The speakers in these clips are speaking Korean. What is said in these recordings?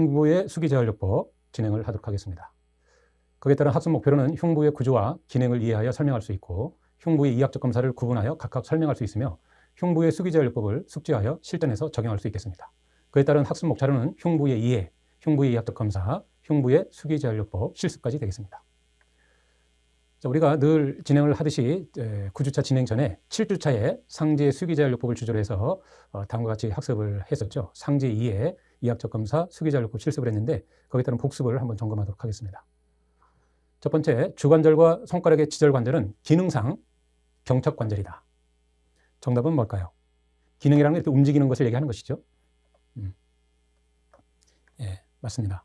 흉부의 수기재활요법 진행을 하도록 하겠습니다. 거기에 따른 학습 목표로는 흉부의 구조와 기능을 이해하여 설명할 수 있고 흉부의 이학적 검사를 구분하여 각각 설명할 수 있으며 흉부의 수기재활요법을 숙지하여 실전에서 적용할 수 있겠습니다. 그에 따른 학습 목차로는 흉부의 이해, 흉부의 이학적 검사, 흉부의 수기재활요법 실습까지 되겠습니다. 자, 우리가 늘 진행을 하듯이 9주차 진행 전에 7주차에 상제 수기재활요법을 주제로 해서 다음과 같이 학습을 했었죠. 상제 2에 이학적 검사, 수기재활요법 실습을 했는데 거기에 따른 복습을 한번 점검하도록 하겠습니다. 첫 번째, 주관절과 손가락의 지절관절은 기능상 경첩관절이다. 정답은 뭘까요? 기능이라는 게 이렇게 움직이는 것을 얘기하는 것이죠. 예, 맞습니다.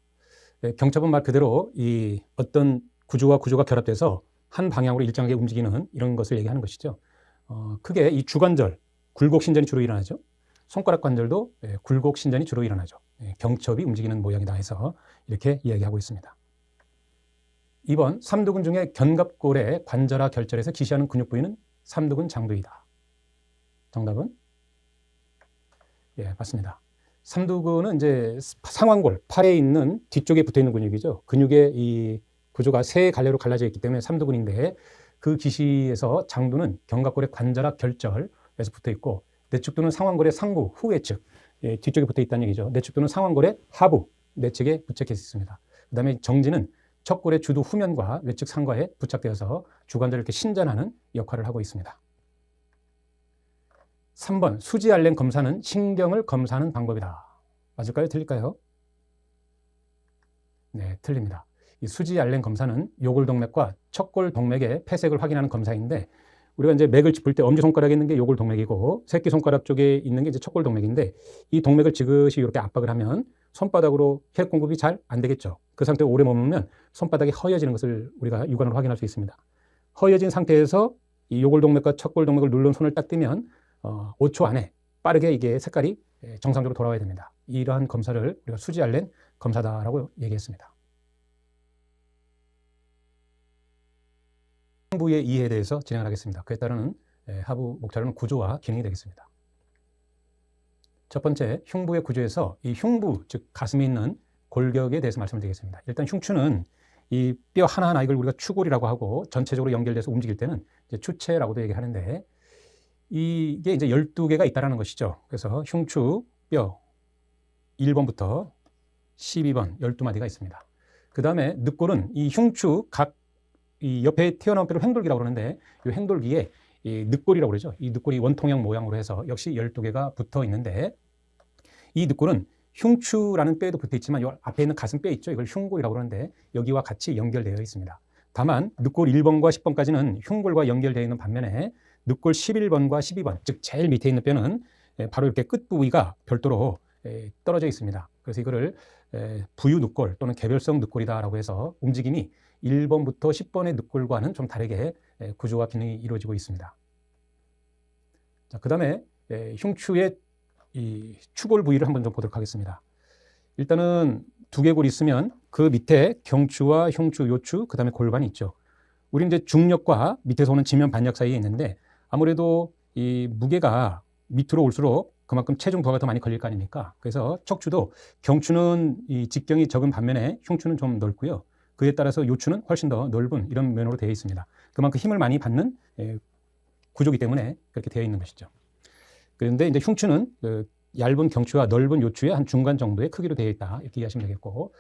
경첩은 말 그대로 이 어떤 구조와 구조가 결합돼서 한 방향으로 일정하게 움직이는 이런 것을 얘기하는 것이죠. 크게 이 주관절, 굴곡신전이 주로 일어나죠. 손가락 관절도 굴곡신전이 주로 일어나죠. 경첩이 움직이는 모양이다 해서 이렇게 이야기하고 있습니다. 2번, 삼두근 중에 견갑골의 관절하 결절에서 기시하는 근육 부위는 삼두근 장두이다. 정답은? 예, 맞습니다. 삼두근은 이제 상완골, 팔에 있는 뒤쪽에 붙어 있는 근육이죠. 근육의 이 구조가 세 갈래로 갈라져 있기 때문에 삼두근인데 그 기시에서 장두는 견갑골의 관절하 결절에서 붙어 있고 내측두는 상완골의 상부, 후외측, 뒤쪽에 붙어 있다는 얘기죠. 내측두는 상완골의 하부, 내측에 부착해 있습니다. 그 다음에 정지는 척골의 주두 후면과 외측 상과에 부착되어서 주관절을 이렇게 신전하는 역할을 하고 있습니다. 3번, 수지 알렌 검사는 신경을 검사하는 방법이다. 맞을까요? 틀릴까요? 네, 틀립니다. 이 수지 알렌 검사는 요골동맥과 척골동맥의 폐색을 확인하는 검사인데 우리가 이제 맥을 짚을 때 엄지손가락에 있는 게 요골동맥이고 새끼손가락 쪽에 있는 게 이제 척골동맥인데 이 동맥을 지그시 이렇게 압박을 하면 손바닥으로 혈액 공급이 잘 안 되겠죠. 그 상태에 오래 머무르면 손바닥이 허여지는 것을 우리가 육안으로 확인할 수 있습니다. 허여진 상태에서 이 요골동맥과 척골동맥을 누른 손을 딱 떼면 5초 안에 빠르게 이게 색깔이 정상적으로 돌아와야 됩니다. 이러한 검사를 우리가 수지 알렌 검사다라고 얘기했습니다. 흉부의 이해에 대해서 진행을 하겠습니다. 그에 따르는 하부 목차로는 구조와 기능이 되겠습니다. 첫 번째, 흉부의 구조에서 이 흉부, 즉 가슴에 있는 골격에 대해서 말씀을 드리겠습니다. 일단 흉추는 이 뼈 하나하나 이걸 우리가 추골이라고 하고 전체적으로 연결돼서 움직일 때는 이제 추체라고도 얘기하는데 이게 이제 12개가 있다는 것이죠. 그래서 흉추 뼈 1번부터 12번 12마디가 있습니다. 그 다음에 늑골은 이 흉추 각 이 옆에 튀어나온 뼈를 횡돌기라고 그러는데 이 횡돌기에 이 늑골이라고 그러죠. 이 늑골이 원통형 모양으로 해서 역시 12개가 붙어 있는데 이 늑골은 흉추라는 뼈에도 붙어 있지만 이 앞에 있는 가슴 뼈 있죠. 이걸 흉골이라고 그러는데 여기와 같이 연결되어 있습니다. 다만 늑골 1번과 10번까지는 흉골과 연결되어 있는 반면에 늑골 11번과 12번, 즉 제일 밑에 있는 뼈는 바로 이렇게 끝 부위가 별도로 떨어져 있습니다. 그래서 이거를 부유 늑골 또는 개별성 늑골이다라고 해서 움직임이 1번부터 10번의 늑골과는 좀 다르게 구조와 기능이 이루어지고 있습니다. 자, 그 다음에 흉추의 이 추골 부위를 한번 좀 보도록 하겠습니다. 일단은 두개골이 있으면 그 밑에 경추와 흉추, 요추, 그 다음에 골반이 있죠. 우리 이제 중력과 밑에서 오는 지면 반력 사이에 있는데 아무래도 이 무게가 밑으로 올수록 그만큼 체중 부하가 더 많이 걸릴 거 아닙니까? 그래서 척추도 경추는 이 직경이 적은 반면에 흉추는 좀 넓고요. 그에 따라서 요추는 훨씬 더 넓은 이런 면으로 되어 있습니다. 그만큼 힘을 많이 받는 구조이기 때문에 그렇게 되어 있는 것이죠. 그런데 이제 흉추는 그 얇은 경추와 넓은 요추의 한 중간 정도의 크기로 되어 있다 이렇게 이해하시면 되겠고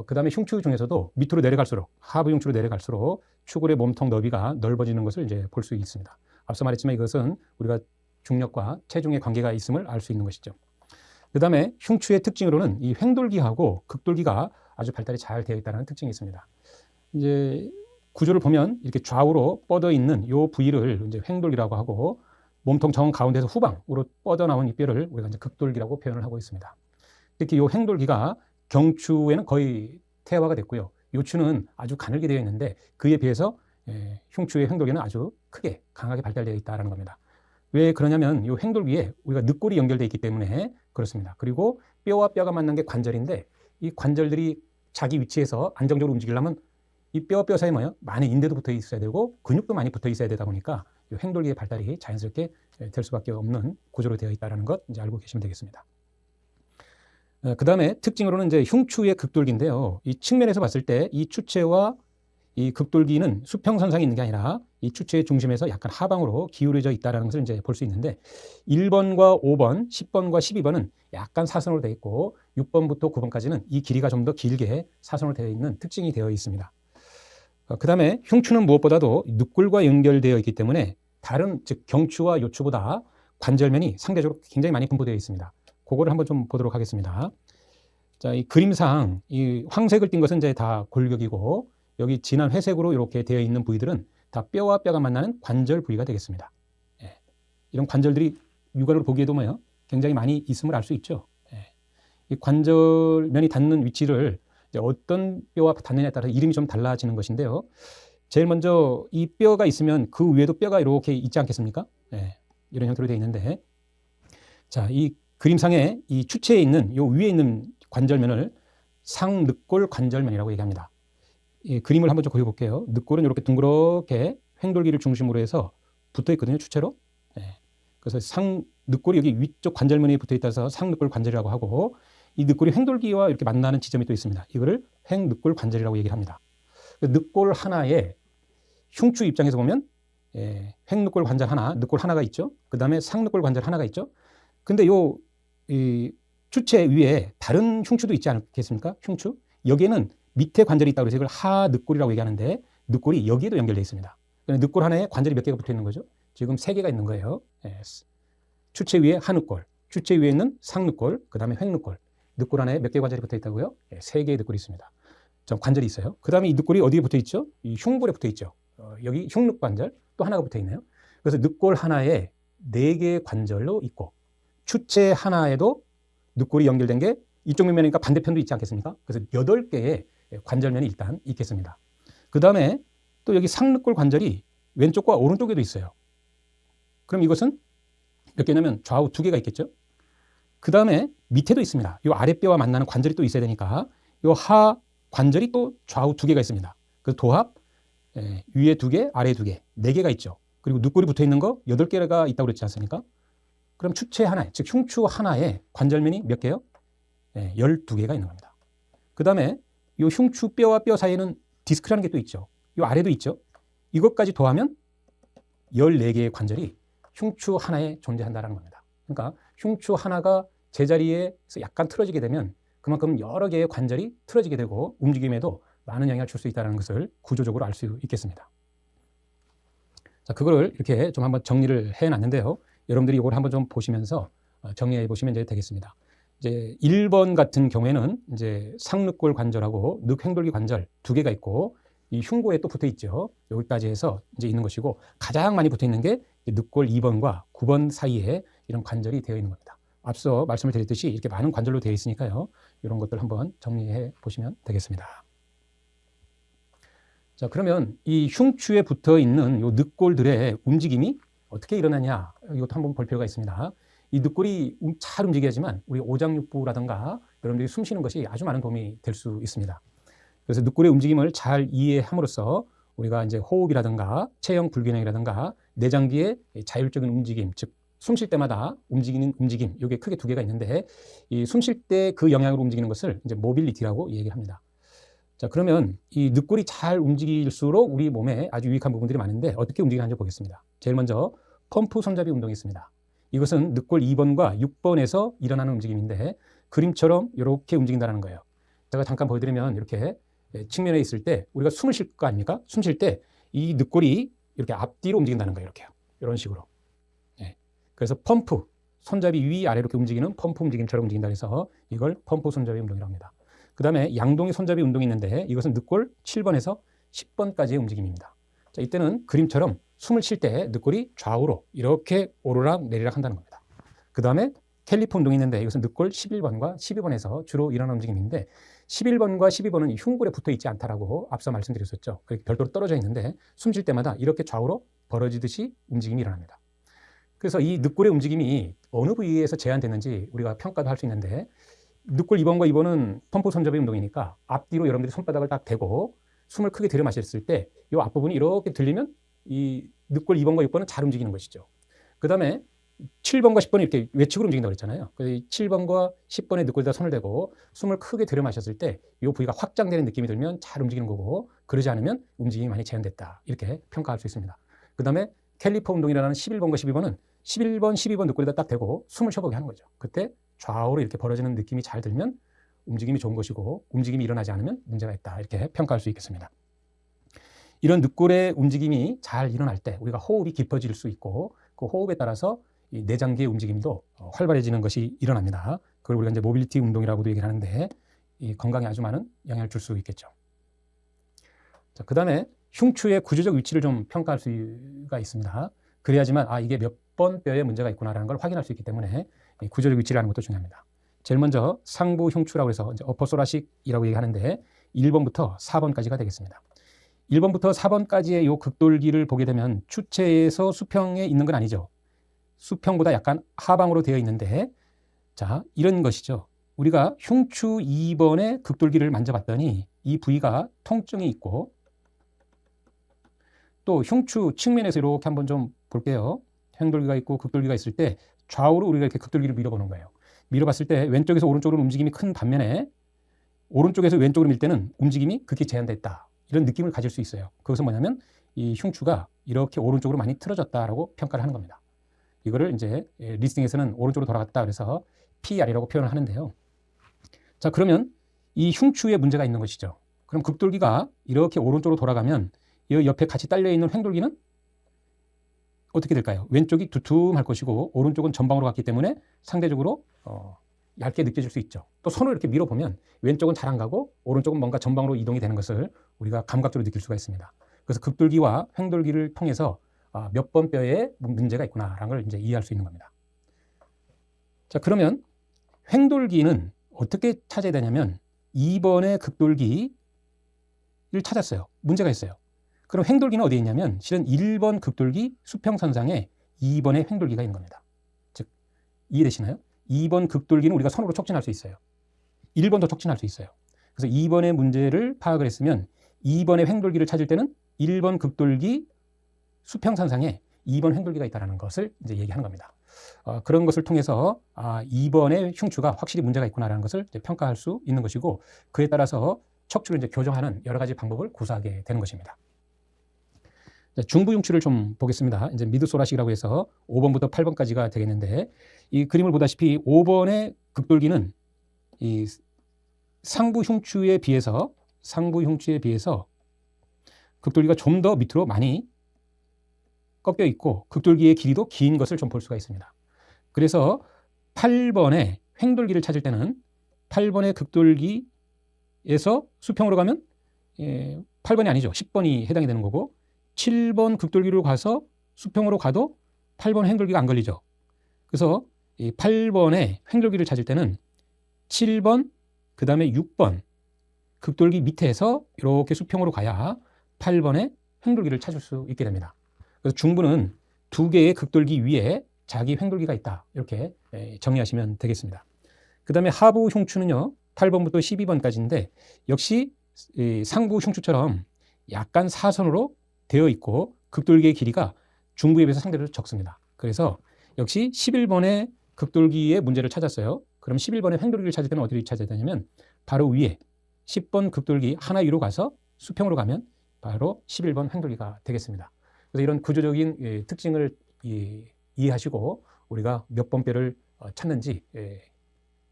그 다음에 흉추 중에서도 밑으로 내려갈수록 하부 흉추로 내려갈수록 추골의 몸통 너비가 넓어지는 것을 이제 볼 수 있습니다. 앞서 말했지만 이것은 우리가 중력과 체중의 관계가 있음을 알 수 있는 것이죠. 그 다음에 흉추의 특징으로는 이 횡돌기하고 극돌기가 아주 발달이 잘 되어 있다는 특징이 있습니다. 이제 구조를 보면 이렇게 좌우로 뻗어 있는 이 부위를 이제 횡돌기라고 하고 몸통 정 가운데서 후방으로 뻗어나온 이 뼈를 우리가 이제 극돌기라고 표현을 하고 있습니다. 특히 이 횡돌기가 경추에는 거의 태화가 됐고요. 요추는 아주 가늘게 되어 있는데 그에 비해서 흉추의 횡돌기는 아주 크게 강하게 발달되어 있다는 겁니다. 왜 그러냐면 이 횡돌기에 우리가 늑골이 연결되어 있기 때문에 그렇습니다. 그리고 뼈와 뼈가 만난 게 관절인데 이 관절들이 자기 위치에서 안정적으로 움직이려면 이 뼈와 뼈 사이에 많은 인대도 붙어 있어야 되고 근육도 많이 붙어 있어야 되다 보니까 이 횡돌기의 발달이 자연스럽게 될 수밖에 없는 구조로 되어 있다는 것 이제 알고 계시면 되겠습니다. 그 다음에 특징으로는 이제 흉추의 극돌기인데요. 이 측면에서 봤을 때 이 추체와 이 극돌기는 수평선상에 있는 게 아니라 이 추체의 중심에서 약간 하방으로 기울어져 있다는 것을 이제 볼 수 있는데 1번과 5번, 10번과 12번은 약간 사선으로 되어 있고 6번부터 9번까지는 이 길이가 좀 더 길게 사선으로 되어 있는 특징이 되어 있습니다. 그 다음에 흉추는 무엇보다도 늑골과 연결되어 있기 때문에 다른 즉 경추와 요추보다 관절면이 상대적으로 굉장히 많이 분포되어 있습니다. 그거를 한번 좀 보도록 하겠습니다. 자, 이 그림상 이 황색을 띤 것은 이제 다 골격이고 여기 진한 회색으로 이렇게 되어 있는 부위들은 다 뼈와 뼈가 만나는 관절 부위가 되겠습니다. 예. 이런 관절들이 육안으로 보기에도 뭐예요? 굉장히 많이 있음을 알 수 있죠. 예. 이 관절면이 닿는 위치를 이제 어떤 뼈와 닿느냐에 따라 이름이 좀 달라지는 것인데요. 제일 먼저 이 뼈가 있으면 그 위에도 뼈가 이렇게 있지 않겠습니까? 예. 이런 형태로 되어 있는데, 자, 이 그림상에 이 추체에 있는 요 위에 있는 관절면을 상늑골 관절면이라고 얘기합니다. 이 그림을 한번 좀 그려볼게요. 늑골은 이렇게 둥그렇게 횡돌기를 중심으로 해서 붙어 있거든요, 추체로. 예. 그래서 늑골이 여기 위쪽 관절면에 붙어 있다서 상늑골 관절이라고 하고, 이 늑골이 횡돌기와 이렇게 만나는 지점이 또 있습니다. 이거를 횡늑골 관절이라고 얘기를 합니다. 늑골 하나에 흉추 입장에서 보면 횡늑골 관절 하나, 늑골 하나가 있죠. 그 다음에 상늑골 관절 하나가 있죠. 근데 이 추체 위에 다른 흉추도 있지 않겠습니까? 흉추. 여기에는 밑에 관절이 있다고 해서 이걸 하늑골이라고 얘기하는데 늑골이 여기에도 연결되어 있습니다. 늑골 하나에 관절이 몇 개가 붙어 있는 거죠? 지금 3개가 있는 거예요. 추체 위에 하늑골, 추체 위에 있는 상늑골, 그 다음에 횡늑골. 늑골 하나에 몇 개의 관절이 붙어 있다고요? 3개의 늑골이 있습니다. 좀 관절이 있어요. 그 다음에 이 늑골이 어디에 붙어 있죠? 이 흉골에 붙어 있죠. 여기 흉늑관절 또 하나가 붙어 있네요. 그래서 늑골 하나에 4개의 관절로 있고 추체 하나에도 늑골이 연결된 게 이쪽 면이니까 반대편도 있지 않겠습니까? 그래서 8개의 관절면이 일단 있겠습니다. 그 다음에 또 여기 상늑골 관절이 왼쪽과 오른쪽에도 있어요. 그럼 이것은 몇 개냐면 좌우 2개가 있겠죠? 그 다음에 밑에도 있습니다. 이 아랫뼈와 만나는 관절이 또 있어야 되니까 이 하 관절이 또 좌우 2개가 있습니다. 그래서 도합 위에 2개, 아래 2개, 4개가 있죠. 그리고 늑골이 붙어 있는 거 8개가 있다고 그랬지 않습니까? 그럼 추체 하나에, 즉 흉추 하나에 관절면이 몇 개요? 12개가 있는 겁니다. 그 다음에 이 흉추 뼈와 뼈 사이에는 디스크라는 게 또 있죠. 이 아래도 있죠. 이것까지 더하면 14개의 관절이 흉추 하나에 존재한다는 겁니다. 그러니까 흉추 하나가 제자리에서 약간 틀어지게 되면 그만큼 여러 개의 관절이 틀어지게 되고 움직임에도 많은 영향을 줄 수 있다는 것을 구조적으로 알 수 있겠습니다. 자, 그거를 이렇게 좀 한번 정리를 해놨는데요. 여러분들이 이걸 한번 좀 보시면서 정리해 보시면 이제 되겠습니다. 이제 1번 같은 경우에는 이제 상늑골 관절하고 늑횡돌기 관절 2개가 있고 이 흉골에 또 붙어 있죠. 여기까지 해서 이제 있는 것이고 가장 많이 붙어 있는 게 늑골 2번과 9번 사이에 이런 관절이 되어 있는 겁니다. 앞서 말씀을 드렸듯이 이렇게 많은 관절로 되어 있으니까요. 이런 것들 한번 정리해 보시면 되겠습니다. 자, 그러면 이 흉추에 붙어 있는 이 늑골들의 움직임이 어떻게 일어나냐, 이것도 한번 볼 필요가 있습니다. 이 늑골이 잘 움직여야 하지만 우리 오장육부라든가 여러분들이 숨 쉬는 것이 아주 많은 도움이 될 수 있습니다. 그래서 늑골의 움직임을 잘 이해함으로써 우리가 이제 호흡이라든가 체형 불균형이라든가 내장기의 자율적인 움직임, 즉 숨 쉴 때마다 움직이는 움직임, 이게 크게 2개가 있는데 이 숨 쉴 때 그 영향으로 움직이는 것을 이제 모빌리티라고 얘기를 합니다. 자, 그러면 이 늑골이 잘 움직일수록 우리 몸에 아주 유익한 부분들이 많은데 어떻게 움직이는지 보겠습니다. 제일 먼저 펌프 손잡이 운동이 있습니다. 이것은 늑골 2번과 6번에서 일어나는 움직임인데 그림처럼 이렇게 움직인다는 거예요. 제가 잠깐 보여드리면 이렇게 측면에 있을 때 우리가 숨을 쉴 거 아닙니까? 숨 쉴 때 이 늑골이 이렇게 앞뒤로 움직인다는 거예요. 이렇게요. 이런 식으로. 그래서 펌프, 손잡이 위아래 이렇게 움직이는 펌프 움직임처럼 움직인다 해서 이걸 펌프 손잡이 운동이라고 합니다. 그 다음에 양동이 손잡이 운동이 있는데 이것은 늑골 7번에서 10번까지의 움직임입니다. 자, 이때는 그림처럼 숨을 쉴 때 늑골이 좌우로 이렇게 오르락 내리락 한다는 겁니다. 그 다음에 캘리퍼 운동이 있는데 이것은 늑골 11번과 12번에서 주로 일어나는 움직임인데 11번과 12번은 흉골에 붙어 있지 않다라고 앞서 말씀드렸었죠. 별도로 떨어져 있는데 숨 쉴 때마다 이렇게 좌우로 벌어지듯이 움직임이 일어납니다. 그래서 이 늑골의 움직임이 어느 부위에서 제한됐는지 우리가 평가도 할 수 있는데 늑골 2번과 2번은 펌프 손잡이 운동이니까 앞뒤로 여러분들이 손바닥을 딱 대고 숨을 크게 들여 마셨을 때 이 앞부분이 이렇게 들리면 이 늑골 2번과 6번은 잘 움직이는 것이죠. 그 다음에 7번과 10번이 이렇게 외측으로 움직인다고 그랬잖아요. 그래서 7번과 10번의 늑골에다 손을 대고 숨을 크게 들여 마셨을 때 이 부위가 확장되는 느낌이 들면 잘 움직이는 거고, 그러지 않으면 움직임이 많이 제한됐다. 이렇게 평가할 수 있습니다. 그 다음에 캘리퍼 운동이라는 11번과 12번은 11번, 12번 늑골에다 딱 대고 숨을 쉬어보게 하는 거죠. 그때 좌우로 이렇게 벌어지는 느낌이 잘 들면 움직임이 좋은 것이고, 움직임이 일어나지 않으면 문제가 있다. 이렇게 평가할 수 있겠습니다. 이런 늑골의 움직임이 잘 일어날 때 우리가 호흡이 깊어질 수 있고, 그 호흡에 따라서 이 내장기의 움직임도 활발해지는 것이 일어납니다. 그걸 우리가 이제 모빌리티 운동이라고도 얘기를 하는데, 이 건강에 아주 많은 영향을 줄 수 있겠죠. 자, 그 다음에 흉추의 구조적 위치를 좀 평가할 수가 있습니다. 그래야지만 이게 몇 번 뼈에 문제가 있구나라는 걸 확인할 수 있기 때문에 이 구조적 위치를 아는 것도 중요합니다. 제일 먼저 상부 흉추라고 해서 이제 어퍼소라식이라고 얘기하는데 1번부터 4번까지가 되겠습니다. 1번부터 4번까지의 요 극돌기를 보게 되면 추체에서 수평에 있는 건 아니죠. 수평보다 약간 하방으로 되어 있는데, 자, 이런 것이죠. 우리가 흉추 2번의 극돌기를 만져봤더니 이 부위가 통증이 있고, 또 흉추 측면에서 이렇게 한번 좀 볼게요. 횡돌기가 있고 극돌기가 있을 때 좌우로 우리가 이렇게 극돌기를 밀어보는 거예요. 밀어봤을 때 왼쪽에서 오른쪽으로 움직임이 큰 반면에 오른쪽에서 왼쪽으로 밀 때는 움직임이 극히 제한됐다. 이런 느낌을 가질 수 있어요. 그것은 뭐냐면 이 흉추가 이렇게 오른쪽으로 많이 틀어졌다라고 평가를 하는 겁니다. 이거를 이제 리스팅에서는 오른쪽으로 돌아갔다 그래서 PR이라고 표현을 하는데요. 자, 그러면 이 흉추에 문제가 있는 것이죠. 그럼 극돌기가 이렇게 오른쪽으로 돌아가면 이 옆에 같이 딸려 있는 횡돌기는 어떻게 될까요? 왼쪽이 두툼할 것이고 오른쪽은 전방으로 갔기 때문에 상대적으로 얇게 느껴질 수 있죠. 또 손으로 이렇게 밀어보면 왼쪽은 잘 안 가고 오른쪽은 뭔가 전방으로 이동이 되는 것을 우리가 감각적으로 느낄 수가 있습니다. 그래서 극돌기와 횡돌기를 통해서 몇 번 뼈에 문제가 있구나라는 걸 이제 이해할 수 있는 겁니다. 자, 그러면 횡돌기는 어떻게 찾아야 되냐면 2번의 극돌기를 찾았어요. 문제가 있어요. 그럼 횡돌기는 어디에 있냐면 실은 1번 극돌기 수평선상에 2번의 횡돌기가 있는 겁니다. 즉, 이해되시나요? 2번 극돌기는 우리가 손으로 촉진할 수 있어요. 1번도 촉진할 수 있어요. 그래서 2번의 문제를 파악을 했으면 2번의 횡돌기를 찾을 때는 1번 극돌기 수평선상에 2번 횡돌기가 있다는 것을 이제 얘기하는 겁니다. 그런 것을 통해서 2번의 흉추가 확실히 문제가 있구나라는 것을 이제 평가할 수 있는 것이고, 그에 따라서 척추를 이제 교정하는 여러 가지 방법을 구사하게 되는 것입니다. 중부 흉추를 좀 보겠습니다. 이제 미드소라식이라고 해서 5번부터 8번까지가 되겠는데, 이 그림을 보다시피 5번의 극돌기는 이 상부 흉추에 비해서 극돌기가 좀 더 밑으로 많이 꺾여 있고 극돌기의 길이도 긴 것을 좀 볼 수가 있습니다. 그래서 8번의 횡돌기를 찾을 때는 8번의 극돌기에서 수평으로 가면 8번이 아니죠. 10번이 해당이 되는 거고, 7번 극돌기로 가서 수평으로 가도 8번 횡돌기가 안 걸리죠. 그래서 이 8번의 횡돌기를 찾을 때는 7번, 그 다음에 6번 극돌기 밑에서 이렇게 수평으로 가야 8번의 횡돌기를 찾을 수 있게 됩니다. 그래서 중부는 두 개의 극돌기 위에 자기 횡돌기가 있다. 이렇게 정리하시면 되겠습니다. 그 다음에 하부 흉추는요, 8번부터 12번까지인데 역시 상부 흉추처럼 약간 사선으로 되어 있고 극돌기의 길이가 중부에 비해서 상대적으로 적습니다. 그래서 역시 11번의 극돌기의 문제를 찾았어요. 그럼 11번의 횡돌기를 찾을 때는 어디를 찾아야 되냐면 바로 위에 10번 극돌기 하나 위로 가서 수평으로 가면 바로 11번 횡돌기가 되겠습니다. 그래서 이런 구조적인 특징을 이해하시고 우리가 몇 번 뼈를 찾는지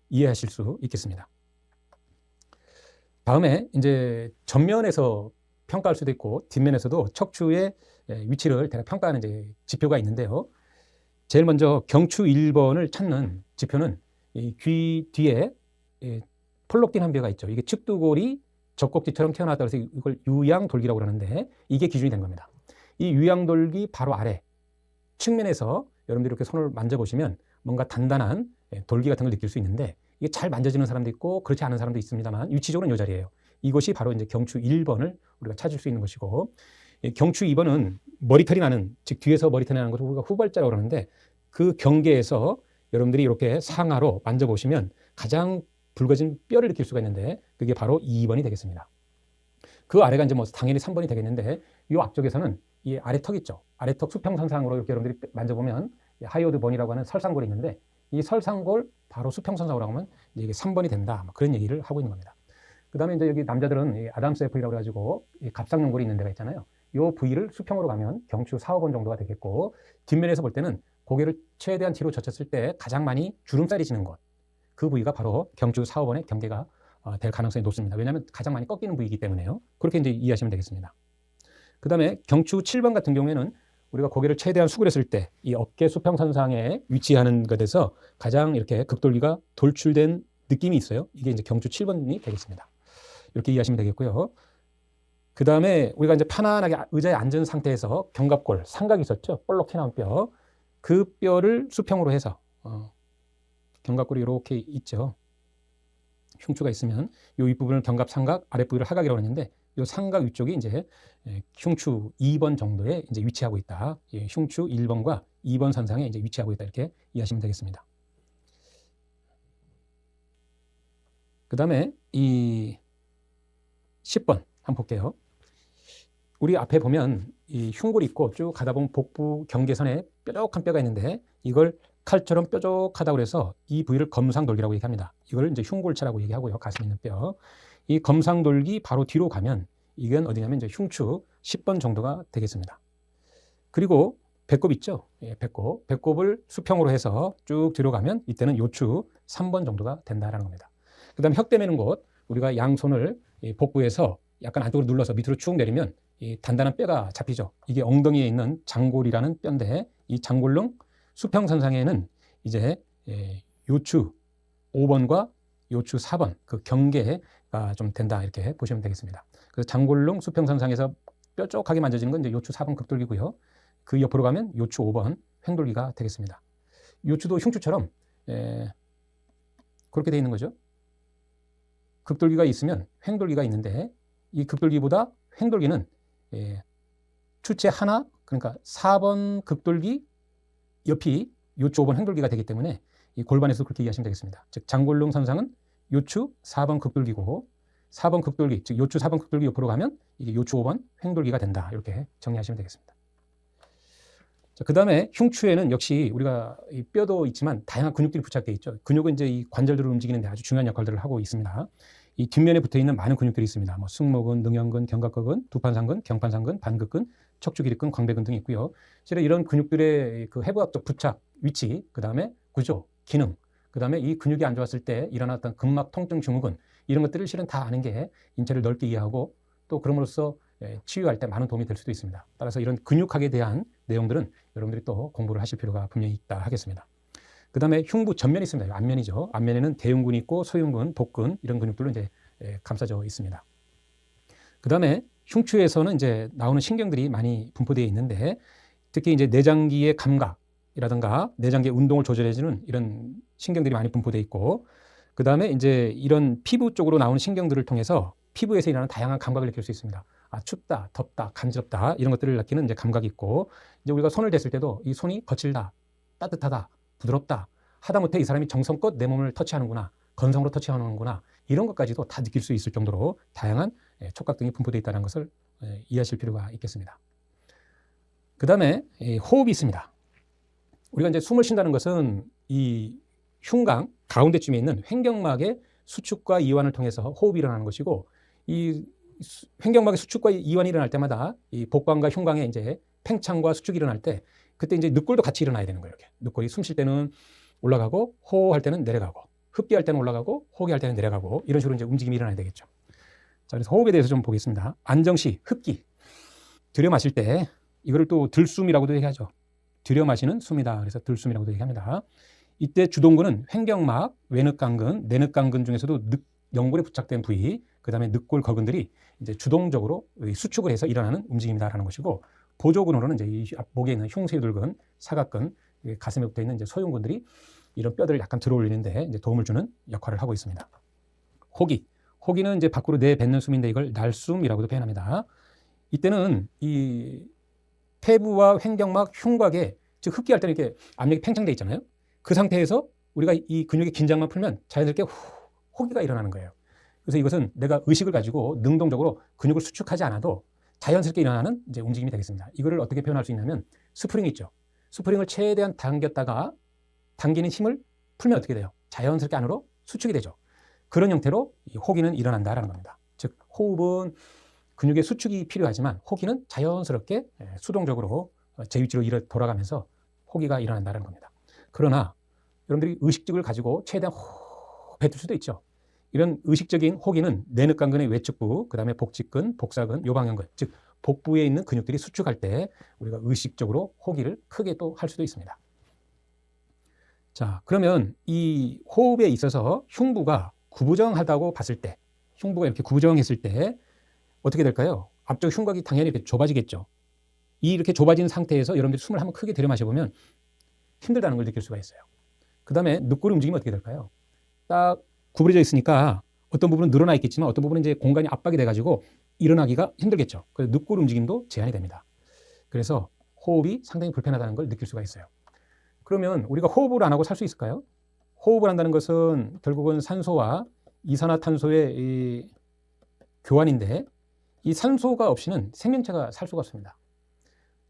이해하실 수 있겠습니다. 다음에 이제 전면에서 평가할 수도 있고 뒷면에서도 척추의 위치를 대략 평가하는 이제 지표가 있는데요. 제일 먼저 경추 1번을 찾는 지표는 이 귀 뒤에 펄럭 뛴 한 뼈가 있죠. 이게 측두골이 젖꼭지처럼 튀어나왔다고 해서 이걸 유양돌기라고 그러는데 이게 기준이 된 겁니다. 이 유양돌기 바로 아래 측면에서 여러분들이 이렇게 손을 만져보시면 뭔가 단단한 돌기 같은 걸 느낄 수 있는데 이게 잘 만져지는 사람도 있고 그렇지 않은 사람도 있습니다만 위치적으로는 이 자리예요. 이것이 바로 이제 경추 1번을 우리가 찾을 수 있는 것이고, 경추 2번은 머리털이 나는, 즉 뒤에서 머리털이 나는 것을 우리가 후발자라고 그러는데 그 경계에서 여러분들이 이렇게 상하로 만져보시면 가장 붉어진 뼈를 느낄 수가 있는데 그게 바로 2번이 되겠습니다. 그 아래가 이제 뭐 당연히 3번이 되겠는데 이 앞쪽에서는 이 아래턱 있죠. 아래턱 수평선상으로 이렇게 여러분들이 만져보면 하이워드 번이라고 하는 설상골이 있는데 이 설상골 바로 수평선상으로 하면 이게 3번이 된다. 그런 얘기를 하고 있는 겁니다. 그 다음에 이제 여기 남자들은 이 아담스 애플이라고 해가지고 이 갑상연골이 있는 데가 있잖아요. 이 부위를 수평으로 가면 경추 4, 5번 정도가 되겠고, 뒷면에서 볼 때는 고개를 최대한 뒤로 젖혔을 때 가장 많이 주름살이 지는 곳, 그 부위가 바로 경추 4, 5번의 경계가 될 가능성이 높습니다. 왜냐하면 가장 많이 꺾이는 부위이기 때문에요. 그렇게 이제 이해하시면 되겠습니다. 그 다음에 경추 7번 같은 경우에는 우리가 고개를 최대한 수그렸을 때 이 어깨 수평선상에 위치하는 것에서 가장 이렇게 극돌기가 돌출된 느낌이 있어요. 이게 이제 경추 7번이 되겠습니다. 이렇게 이해하시면 되겠고요. 그 다음에 우리가 이제 편안하게 의자에 앉은 상태에서 견갑골, 삼각이 있었죠. 볼록 튀어나온 뼈. 그 뼈를 수평으로 해서 견갑골이 이렇게 있죠. 흉추가 있으면 이 윗부분을 견갑 삼각, 아랫부위를 하각이라고 하는데 이 삼각 위쪽이 이제 흉추 2번 정도에 이제 위치하고 있다. 흉추 1번과 2번 선상에 이제 위치하고 있다. 이렇게 이해하시면 되겠습니다. 그 다음에 이 10번 한번 볼게요. 우리 앞에 보면 이 흉골이 있고 쭉 가다 보면 복부 경계선에 뾰족한 뼈가 있는데 이걸 칼처럼 뾰족하다고 해서 이 부위를 검상돌기라고 얘기합니다. 이걸 이제 흉골차라고 얘기하고요. 가슴에 있는 뼈. 이 검상돌기 바로 뒤로 가면 이건 어디냐면 이제 흉추 10번 정도가 되겠습니다. 그리고 배꼽 있죠? 예, 배꼽. 배꼽을 수평으로 해서 쭉 뒤로 가면 이때는 요추 3번 정도가 된다라는 겁니다. 그 다음에 혁대 매는 곳, 우리가 양손을 복부에서 약간 안쪽으로 눌러서 밑으로 쭉 내리면 이 단단한 뼈가 잡히죠. 이게 엉덩이에 있는 장골이라는 뼈인데 이 장골릉 수평선상에는 이제 요추 5번과 요추 4번 그 경계가 좀 된다 이렇게 보시면 되겠습니다. 그래서 장골릉 수평선상에서 뾰족하게 만져지는 건 이제 요추 4번 극돌기고요. 그 옆으로 가면 요추 5번 횡돌기가 되겠습니다. 요추도 흉추처럼 그렇게 돼 있는 거죠. 극돌기가 있으면 횡돌기가 있는데 이 극돌기보다 횡돌기는 추체 하나, 그러니까 4번 극돌기 옆이 요추 5번 횡돌기가 되기 때문에 이 골반에서 그렇게 이해하시면 되겠습니다. 즉 장골릉 선상은 요추 4번 극돌기고 4번 극돌기, 즉 요추 4번 극돌기 옆으로 가면 이게 요추 5번 횡돌기가 된다. 이렇게 정리하시면 되겠습니다. 자, 그 다음에 흉추에는 역시 우리가 이 뼈도 있지만 다양한 근육들이 부착되어 있죠. 근육은 이제 이 관절들을 움직이는 데 아주 중요한 역할들을 하고 있습니다. 이 뒷면에 붙어 있는 많은 근육들이 있습니다. 뭐 승모근, 능형근, 견갑근, 두판상근, 경판상근, 반극근, 척추기립근, 광배근 등이 있고요. 실은 이런 근육들의 그 해부학적 부착, 위치, 그 다음에 구조, 기능, 그 다음에 이 근육이 안 좋았을 때 일어났던 근막 통증 증후군 이런 것들을 실은 다 아는 게 인체를 넓게 이해하고 또 그럼으로써 치유할 때 많은 도움이 될 수도 있습니다. 따라서 이런 근육학에 대한 내용들은 여러분들이 또 공부를 하실 필요가 분명히 있다 하겠습니다. 그 다음에 흉부 전면이 있습니다. 앞면이죠. 앞면에는 대흉근이 있고 소흉근, 복근 이런 근육들로 이제 감싸져 있습니다. 그 다음에 흉추에서는 이제 나오는 신경들이 많이 분포되어 있는데 특히 이제 내장기의 감각이라든가 내장기의 운동을 조절해주는 이런 신경들이 많이 분포되어 있고 그 다음에 이제 이런 피부 쪽으로 나오는 신경들을 통해서 피부에서 일어나는 다양한 감각을 느낄 수 있습니다. 아, 춥다, 덥다, 간지럽다 이런 것들을 느끼는 이제 감각이 있고 이제 우리가 손을 댔을 때도 이 손이 거칠다, 따뜻하다, 부드럽다 하다못해 이 사람이 정성껏 내 몸을 터치하는구나, 건성으로 터치하는구나 이런 것까지도 다 느낄 수 있을 정도로 다양한 촉각 등이 분포되어 있다는 것을 이해하실 필요가 있겠습니다. 그 다음에 호흡이 있습니다. 우리가 이제 숨을 쉰다는 것은 이 흉곽 가운데쯤에 있는 횡격막의 수축과 이완을 통해서 호흡이 일어나는 것이고 이 횡격막의 수축과 이완이 일어날 때마다 이 복관과 흉곽에 이제 팽창과 수축이 일어날 때 그때 이제 늑골도 같이 일어나야 되는 거예요. 이렇게. 늑골이 숨 쉴 때는 올라가고 호흡할 때는 내려가고 흡기할 때는 올라가고 호흡할 때는 내려가고 이런 식으로 이제 움직임이 일어나야 되겠죠. 자, 그래서 호흡에 대해서 좀 보겠습니다. 안정시, 흡기. 들여 마실 때 이거를 또 들숨이라고도 얘기하죠. 들여 마시는 숨이다. 그래서 들숨이라고도 얘기합니다. 이때 주동근은 횡격막, 외늑강근, 내늑강근 중에서도 연골에 부착된 부위, 그 다음에 늑골 거근들이 이제 주동적으로 수축을 해서 일어나는 움직임이다라는 것이고 보조근으로는 이제 이 목에 있는 흉쇄유들근, 사각근, 가슴에 붙어 있는 이제 소흉근들이 이런 뼈들을 약간 들어 올리는데 이제 도움을 주는 역할을 하고 있습니다. 호기. 호기는 이제 밖으로 내뱉는 숨인데 이걸 날숨이라고도 표현합니다. 이때는 이 태부와 횡격막, 흉곽에 즉 흡기할 때는 이렇게 압력이 팽창돼 있잖아요. 그 상태에서 우리가 이 근육의 긴장만 풀면 자연스럽게 호기가 일어나는 거예요. 그래서 이것은 내가 의식을 가지고 능동적으로 근육을 수축하지 않아도 자연스럽게 일어나는 이제 움직임이 되겠습니다. 이거를 어떻게 표현할 수 있냐면 스프링 있죠. 스프링을 최대한 당겼다가 당기는 힘을 풀면 어떻게 돼요? 자연스럽게 안으로 수축이 되죠. 그런 형태로 이 호기는 일어난다라는 겁니다. 즉 호흡은 근육의 수축이 필요하지만 호기는 자연스럽게 수동적으로 제 위치로 돌아가면서 호기가 일어난다는 겁니다. 그러나 여러분들이 의식적을 가지고 최대한 뱉을 수도 있죠. 이런 의식적인 호기는 내늑강근의 외측부, 그 다음에 복직근, 복사근, 요방형근, 즉 복부에 있는 근육들이 수축할 때 우리가 의식적으로 호기를 크게 또 할 수도 있습니다. 자, 그러면 이 호흡에 있어서 흉부가 구부정하다고 봤을 때, 흉부가 이렇게 구부정했을 때 어떻게 될까요? 앞쪽 흉곽이 당연히 이렇게 좁아지겠죠. 이렇게 좁아진 상태에서 여러분들이 숨을 한번 크게 들여 마셔보면 힘들다는 걸 느낄 수가 있어요. 그 다음에 늑골이 움직이면 어떻게 될까요? 딱 구부러져 있으니까 어떤 부분은 늘어나 있겠지만 어떤 부분은 이제 공간이 압박이 돼가지고 일어나기가 힘들겠죠. 그래서 늑골 움직임도 제한이 됩니다. 그래서 호흡이 상당히 불편하다는 걸 느낄 수가 있어요. 그러면 우리가 호흡을 안 하고 살 수 있을까요? 호흡을 한다는 것은 결국은 산소와 이산화탄소의 이 교환인데 이 산소가 없이는 생명체가 살 수가 없습니다.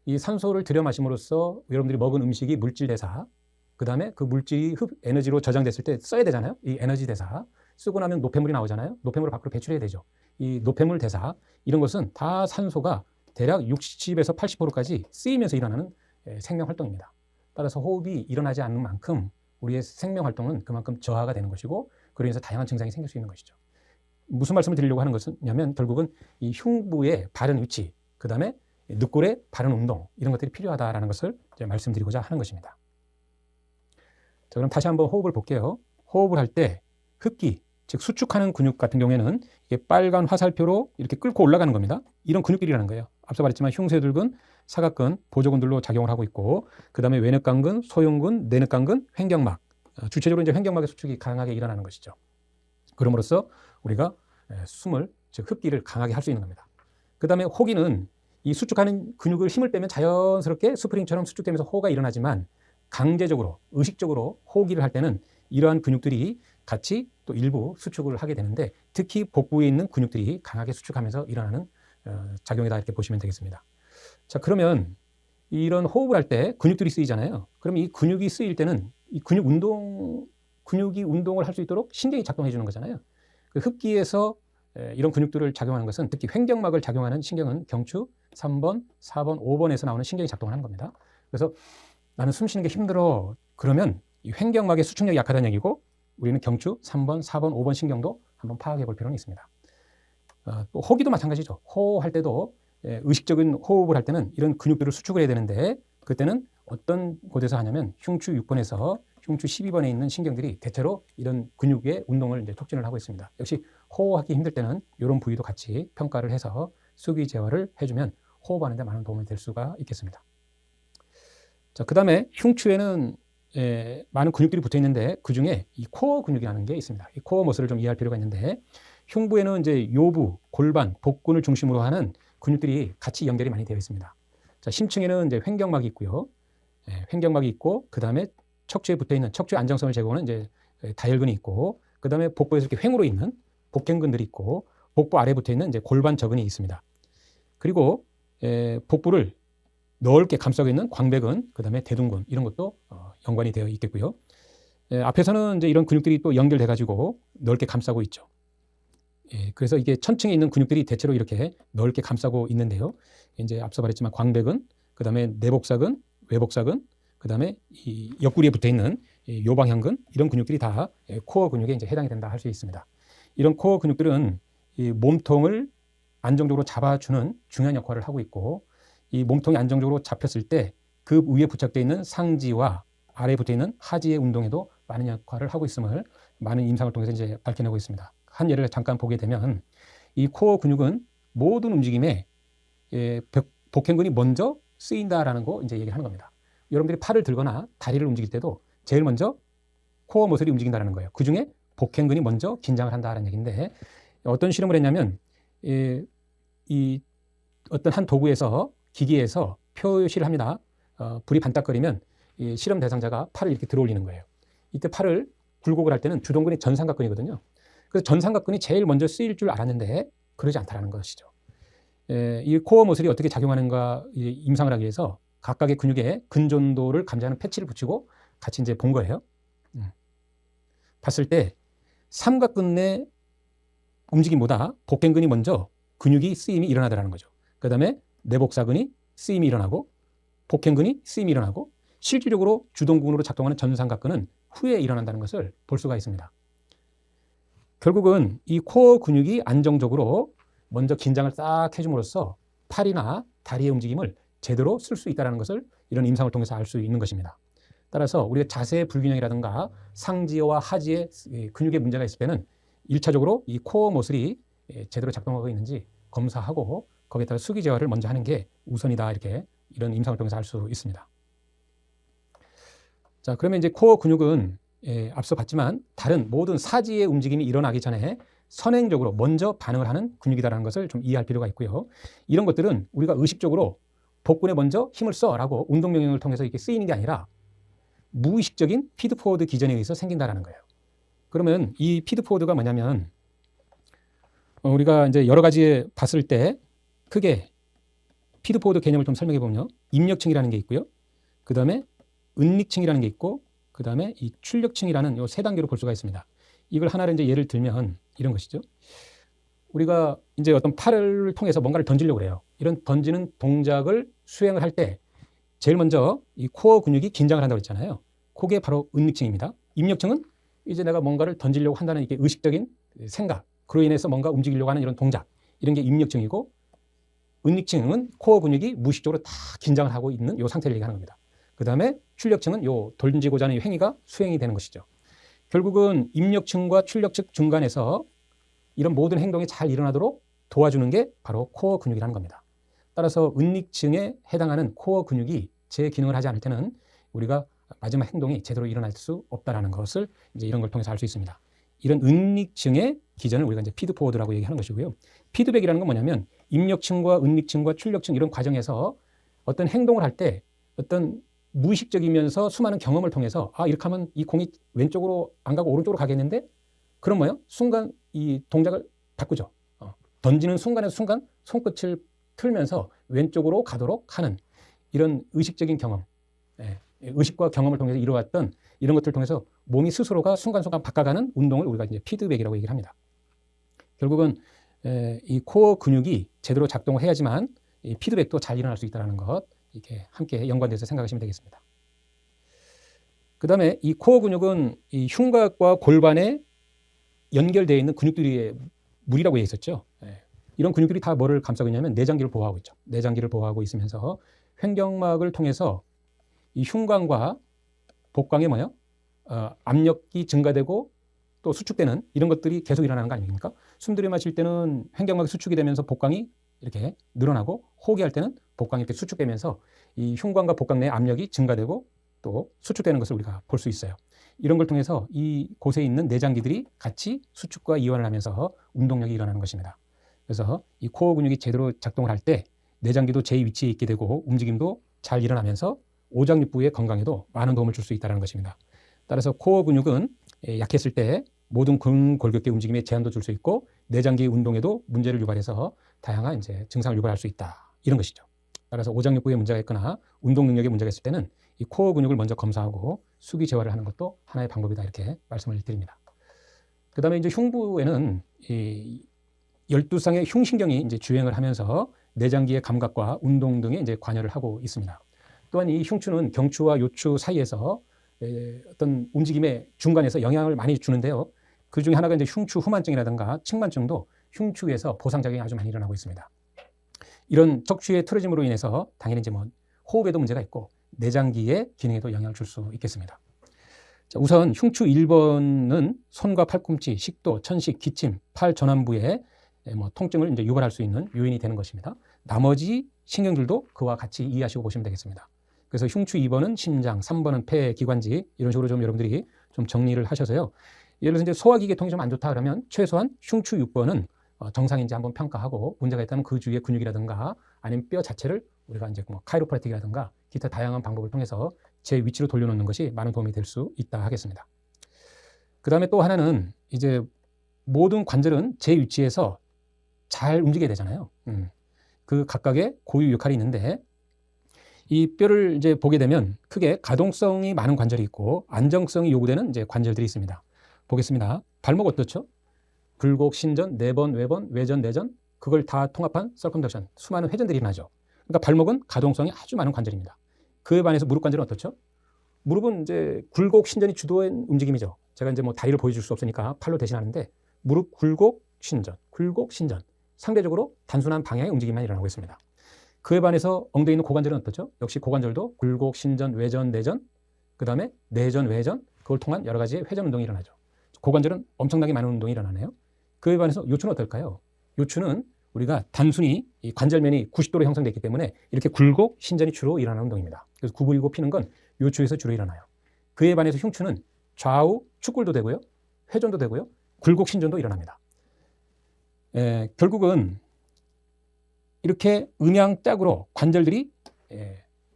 이 산소를 들여 마심으로써 여러분들이 먹은 음식이 물질 대사, 그 다음에 그 물질이 에너지로 저장됐을 때 써야 되잖아요. 이 에너지 대사. 쓰고 나면 노폐물이 나오잖아요. 노폐물을 밖으로 배출해야 되죠. 이 노폐물 대사, 이런 것은 다 산소가 대략 60에서 80%까지 쓰이면서 일어나는 생명 활동입니다. 따라서 호흡이 일어나지 않는 만큼 우리의 생명 활동은 그만큼 저하가 되는 것이고 그로 인해서 다양한 증상이 생길 수 있는 것이죠. 무슨 말씀을 드리려고 하는 것이냐면 결국은 이 흉부의 바른 위치, 그 다음에 늑골의 바른 운동, 이런 것들이 필요하다는 것을 이제 말씀드리고자 하는 것입니다. 자, 그럼 다시 한번 호흡을 볼게요. 호흡을 할 때 흡기, 즉 수축하는 근육 같은 경우에는 이게 빨간 화살표로 이렇게 끌고 올라가는 겁니다. 이런 근육들이라는 거예요. 앞서 말했지만 흉쇄들근, 사각근, 보조근들로 작용을 하고 있고 그 다음에 외늑강근, 소흉근, 내늑강근, 횡격막, 주체적으로 이제 횡격막의 수축이 강하게 일어나는 것이죠. 그럼으로써 우리가 숨을, 즉 흡기를 강하게 할 수 있는 겁니다. 그 다음에 호기는 이 수축하는 근육을 힘을 빼면 자연스럽게 스프링처럼 수축되면서 호가 일어나지만 강제적으로, 의식적으로 호기를 할 때는 이러한 근육들이 같이 또 일부 수축을 하게 되는데 특히 복부에 있는 근육들이 강하게 수축하면서 일어나는 작용이다 이렇게 보시면 되겠습니다. 자, 그러면 이런 호흡을 할 때 근육들이 쓰이잖아요. 그럼 이 근육이 쓰일 때는 이 근육이 운동을 할 수 있도록 신경이 작동해 주는 거잖아요. 그 흡기에서 이런 근육들을 작용하는 것은 특히 횡격막을 작용하는 신경은 경추 3번, 4번, 5번에서 나오는 신경이 작동하는 겁니다. 그래서 나는 숨 쉬는 게 힘들어. 그러면 이 횡격막의 수축력이 약하다는 얘기고 우리는 경추 3번, 4번, 5번 신경도 한번 파악해 볼 필요는 있습니다. 또 호기도 마찬가지죠. 호흡할 때도 의식적인 호흡을 할 때는 이런 근육들을 수축을 해야 되는데 그때는 어떤 곳에서 하냐면 흉추 6번에서 흉추 12번에 있는 신경들이 대체로 이런 근육의 운동을 이제 촉진을 하고 있습니다. 역시 호흡하기 힘들 때는 이런 부위도 같이 평가를 해서 수기 제어를 해주면 호흡하는 데 많은 도움이 될 수가 있겠습니다. 자, 그 다음에 흉추에는 많은 근육들이 붙어 있는데 그 중에 이 코어 근육이라는 게 있습니다. 이 코어 머슬을 좀 이해할 필요가 있는데 흉부에는 이제 요부, 골반, 복근을 중심으로 하는 근육들이 같이 연결이 많이 되어 있습니다. 자, 심층에는 이제 횡격막이 있고요. 횡격막이 있고 그 다음에 척추에 붙어 있는 척추의 안정성을 제공하는 이제 다혈근이 있고 그 다음에 복부에서 이렇게 횡으로 있는 복갱근들이 있고 복부 아래에 붙어 있는 이제 골반 저근이 있습니다. 그리고 복부를 넓게 감싸고 있는 광배근, 그 다음에 대둔근 이런 것도 연관이 되어 있겠고요. 앞에서는 이제 이런 근육들이 또 연결돼 가지고 넓게 감싸고 있죠. 그래서 이게 천층에 있는 근육들이 대체로 이렇게 넓게 감싸고 있는데요. 이제 앞서 말했지만 광배근, 그 다음에 내복사근, 외복사근, 그 다음에 이 옆구리에 붙어 있는 요방형근 이런 근육들이 다 코어 근육에 이제 해당이 된다 할 수 있습니다. 이런 코어 근육들은 이 몸통을 안정적으로 잡아주는 중요한 역할을 하고 있고 이 몸통이 안정적으로 잡혔을 때 그 위에 부착되어 있는 상지와 아래에 붙어 있는 하지의 운동에도 많은 역할을 하고 있음을 많은 임상을 통해서 이제 밝혀내고 있습니다. 한 예를 잠깐 보게 되면 이 코어 근육은 모든 움직임에 복행근이 먼저 쓰인다라는 거 이제 얘기하는 겁니다. 여러분들이 팔을 들거나 다리를 움직일 때도 제일 먼저 코어 머슬이 움직인다는 거예요. 그 중에 복행근이 먼저 긴장을 한다는 얘기인데 어떤 실험을 했냐면 이 어떤 한 도구에서 기기에서 표시를 합니다. 불이 반짝거리면 이 실험 대상자가 팔을 이렇게 들어 올리는 거예요. 이때 팔을 굴곡을 할 때는 주동근이 전삼각근이거든요. 그래서 전삼각근이 제일 먼저 쓰일 줄 알았는데 그러지 않다는 것이죠. 이 코어 머슬이 어떻게 작용하는가 임상을 하기 위해서 각각의 근육의 근존도를 감지하는 패치를 붙이고 같이 이제 본 거예요. 봤을 때 삼각근 내 움직임보다 복갱근이 먼저 근육이 쓰임이 일어나더라는 거죠. 그 다음에 내복사근이 쓰임이 일어나고 복행근이 쓰임이 일어나고 실질적으로 주동근으로 작동하는 전삼각근은 후에 일어난다는 것을 볼 수가 있습니다. 결국은 이 코어 근육이 안정적으로 먼저 긴장을 싹 해줌으로써 팔이나 다리의 움직임을 제대로 쓸 수 있다는 것을 이런 임상을 통해서 알 수 있는 것입니다. 따라서 우리가 자세 불균형이라든가 상지와 하지의 근육에 문제가 있을 때는 1차적으로 이 코어 머슬이 제대로 작동하고 있는지 검사하고 거기에 따라 수기 제어를 먼저 하는 게 우선이다, 이렇게 이런 임상을 통해서 알 수 있습니다. 자, 그러면 이제 코어 근육은 앞서 봤지만 다른 모든 사지의 움직임이 일어나기 전에 선행적으로 먼저 반응을 하는 근육이다라는 것을 좀 이해할 필요가 있고요. 이런 것들은 우리가 의식적으로 복근에 먼저 힘을 써라고 운동 명령을 통해서 이렇게 쓰이는 게 아니라 무의식적인 피드포워드 기전에 의해서 생긴다라는 거예요. 그러면 이 피드포워드가 뭐냐면 우리가 이제 여러 가지 봤을 때 크게 피드포워드 개념을 좀 설명해 보면요. 입력층이라는 게 있고요. 그 다음에 은닉층이라는 게 있고, 그 다음에 이 출력층이라는 요 세 단계로 볼 수가 있습니다. 이걸 하나를 이제 예를 들면 이런 것이죠. 우리가 이제 어떤 팔을 통해서 뭔가를 던지려고 그래요. 이런 던지는 동작을 수행을 할 때 제일 먼저 이 코어 근육이 긴장을 한다고 했잖아요. 그게 바로 은닉층입니다. 입력층은 이제 내가 뭔가를 던지려고 한다는 이게 의식적인 생각, 그로 인해서 뭔가 움직이려고 하는 이런 동작, 이런 게 입력층이고, 은닉층은 코어 근육이 무의식적으로 다 긴장을 하고 있는 이 상태를 얘기하는 겁니다. 그 다음에 출력층은 요 던지고자 하는 행위가 수행이 되는 것이죠. 결국은 입력층과 출력층 중간에서 이런 모든 행동이 잘 일어나도록 도와주는 게 바로 코어 근육이라는 겁니다. 따라서 은닉층에 해당하는 코어 근육이 제 기능을 하지 않을 때는 우리가 마지막 행동이 제대로 일어날 수 없다는 것을 이제 이런 걸 통해서 알 수 있습니다. 이런 은닉층의 기전을 우리가 이제 피드포워드라고 얘기하는 것이고요. 피드백이라는 건 뭐냐면 입력층과 은닉층과 출력층 이런 과정에서 어떤 행동을 할 때 어떤 무의식적이면서 수많은 경험을 통해서 이렇게 하면 이 공이 왼쪽으로 안 가고 오른쪽으로 가겠는데, 그럼 뭐예요? 순간 이 동작을 바꾸죠. 던지는 순간 손끝을 틀면서 왼쪽으로 가도록 하는 이런 의식적인 경험, 의식과 경험을 통해서 이루어왔던 이런 것들을 통해서 몸이 스스로가 순간순간 바꿔가는 운동을 우리가 이제 피드백이라고 얘기를 합니다. 결국은 이 코어 근육이 제대로 작동을 해야지만 이 피드백도 잘 일어날 수 있다는 것, 이렇게 함께 연관돼서 생각하시면 되겠습니다. 그 다음에 이 코어 근육은 이 흉곽과 골반에 연결되어 있는 근육들의 물이라고 얘기했었죠. 이런 근육들이 다 뭐를 감싸고 있냐면 내장기를 보호하고 있죠. 내장기를 보호하고 있으면서 횡격막을 통해서 이 흉곽과 복강에 뭐예요? 압력이 증가되고 또 수축되는 이런 것들이 계속 일어나는 거 아닙니까? 숨 들이마실 때는 횡격막이 수축이 되면서 복강이 이렇게 늘어나고, 호흡할 때는 복강이 이렇게 수축되면서 이 흉곽과 복강 내 압력이 증가되고 또 수축되는 것을 우리가 볼 수 있어요. 이런 걸 통해서 이 곳에 있는 내장기들이 같이 수축과 이완을 하면서 운동력이 일어나는 것입니다. 그래서 이 코어 근육이 제대로 작동을 할 때 내장기도 제 위치에 있게 되고 움직임도 잘 일어나면서 오장육부의 건강에도 많은 도움을 줄 수 있다는 것입니다. 따라서 코어 근육은 약했을 때 모든 근골격계 움직임에 제한도 줄 수 있고 내장기 운동에도 문제를 유발해서 다양한 이제 증상을 유발할 수 있다, 이런 것이죠. 따라서 오장육부에 문제가 있거나 운동 능력에 문제가 있을 때는 이 코어 근육을 먼저 검사하고 수기 재활을 하는 것도 하나의 방법이다, 이렇게 말씀을 드립니다. 그 다음에 이제 흉부에는 이 12쌍의 흉신경이 이제 주행을 하면서 내장기의 감각과 운동 등에 이제 관여를 하고 있습니다. 또한 이 흉추는 경추와 요추 사이에서 어떤 움직임의 중간에서 영향을 많이 주는데요. 그 중에 하나가 이제 흉추 후만증이라든가 측만증도 흉추에서 보상작용이 아주 많이 일어나고 있습니다. 이런 척추의 틀어짐으로 인해서 당연히 이제 뭐 호흡에도 문제가 있고 내장기의 기능에도 영향을 줄 수 있겠습니다. 자, 우선 흉추 1번은 손과 팔꿈치, 식도, 천식, 기침, 팔 전완부에 뭐 통증을 이제 유발할 수 있는 요인이 되는 것입니다. 나머지 신경들도 그와 같이 이해하시고 보시면 되겠습니다. 그래서 흉추 2번은 심장, 3번은 폐, 기관지, 이런 식으로 좀 여러분들이 좀 정리를 하셔서요. 예를 들어서 이제 소화기 계통이 좀 안 좋다 그러면 최소한 흉추 6번은 정상인지 한번 평가하고 문제가 있다면 그 주위의 근육이라든가 아니면 뼈 자체를 우리가 이제 뭐 카이로프라틱이라든가 기타 다양한 방법을 통해서 제 위치로 돌려놓는 것이 많은 도움이 될 수 있다 하겠습니다. 그 다음에 또 하나는 이제 모든 관절은 제 위치에서 잘 움직여야 되잖아요. 그 각각의 고유 역할이 있는데 이 뼈를 이제 보게 되면 크게 가동성이 많은 관절이 있고 안정성이 요구되는 이제 관절들이 있습니다. 보겠습니다. 발목 어떻죠? 굴곡, 신전, 내번, 외번, 외전, 내전 그걸 다 통합한 서컴덕션, 수많은 회전들이 일어나죠. 그러니까 발목은 가동성이 아주 많은 관절입니다. 그에 반해서 무릎 관절은 어떻죠? 무릎은 이제 굴곡, 신전이 주도한 움직임이죠. 제가 이제 뭐 다리를 보여줄 수 없으니까 팔로 대신하는데 무릎 굴곡, 신전, 굴곡, 신전 상대적으로 단순한 방향의 움직임만 일어나고 있습니다. 그에 반해서 엉덩이 있는 고관절은 어떻죠? 역시 고관절도 굴곡, 신전, 외전, 내전, 그 다음에 내전, 외전 그걸 통한 여러 가지의 회전 운동이 일어나죠. 고관절은 엄청나게 많은 운동이 일어나네요. 그에 반해서 요추는 어떨까요? 요추는 우리가 단순히 이 관절면이 90도로 형성되어 있기 때문에 이렇게 굴곡, 신전이 주로 일어나는 운동입니다. 그래서 구부리고 피는 건 요추에서 주로 일어나요. 그에 반해서 흉추는 좌우 축굴도 되고요. 회전도 되고요. 굴곡, 신전도 일어납니다. 결국은 이렇게 음양짝으로 관절들이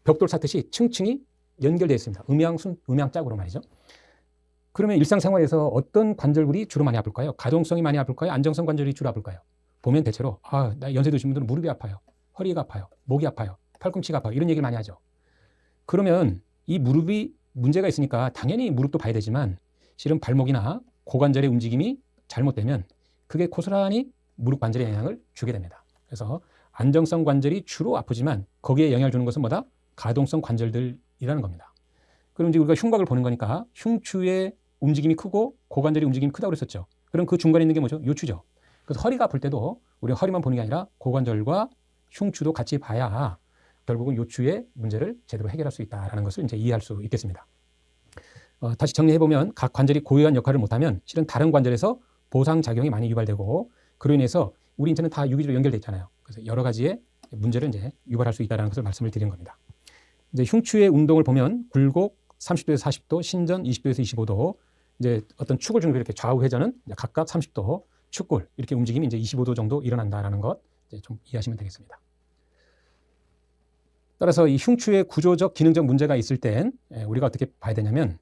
벽돌 쌓듯이 층층이 연결되어 있습니다. 음양짝으로 말이죠. 그러면 일상생활에서 어떤 관절굴이 주로 많이 아플까요? 가동성이 많이 아플까요? 안정성 관절이 주로 아플까요? 보면 대체로 나 연세 드신 분들은 무릎이 아파요. 허리가 아파요. 목이 아파요. 팔꿈치가 아파요. 이런 얘기를 많이 하죠. 그러면 이 무릎이 문제가 있으니까 당연히 무릎도 봐야 되지만 실은 발목이나 고관절의 움직임이 잘못되면 그게 고스란히 무릎 관절에 영향을 주게 됩니다. 그래서 안정성 관절이 주로 아프지만 거기에 영향을 주는 것은 뭐다? 가동성 관절들이라는 겁니다. 그럼 이제 우리가 흉곽을 보는 거니까 흉추의 움직임이 크고 고관절의 움직임이 크다고 그랬었죠. 그럼 그 중간에 있는 게 뭐죠? 요추죠. 그래서 허리가 아플 때도 우리가 허리만 보는 게 아니라 고관절과 흉추도 같이 봐야 결국은 요추의 문제를 제대로 해결할 수 있다는 것을 이제 이해할 수 있겠습니다. 다시 정리해보면 각 관절이 고유한 역할을 못하면 실은 다른 관절에서 보상작용이 많이 유발되고 그로 인해서 우리 인체는 다 유기적으로 연결되어 있잖아요. 그래서 여러 가지의 문제를 이제 유발할 수 있다는 것을 말씀을 드리는 겁니다. 이제 흉추의 운동을 보면 굴곡 30도에서 40도, 신전 20도에서 25도, 이제 어떤 축을 중심으로 이렇게 좌우 회전은 각각 30도, 축굴 이렇게 움직임이 이제 25도 정도 일어난다라는 것 이제 좀 이해하시면 되겠습니다. 따라서 이 흉추의 구조적, 기능적 문제가 있을 땐 우리가 어떻게 봐야 되냐면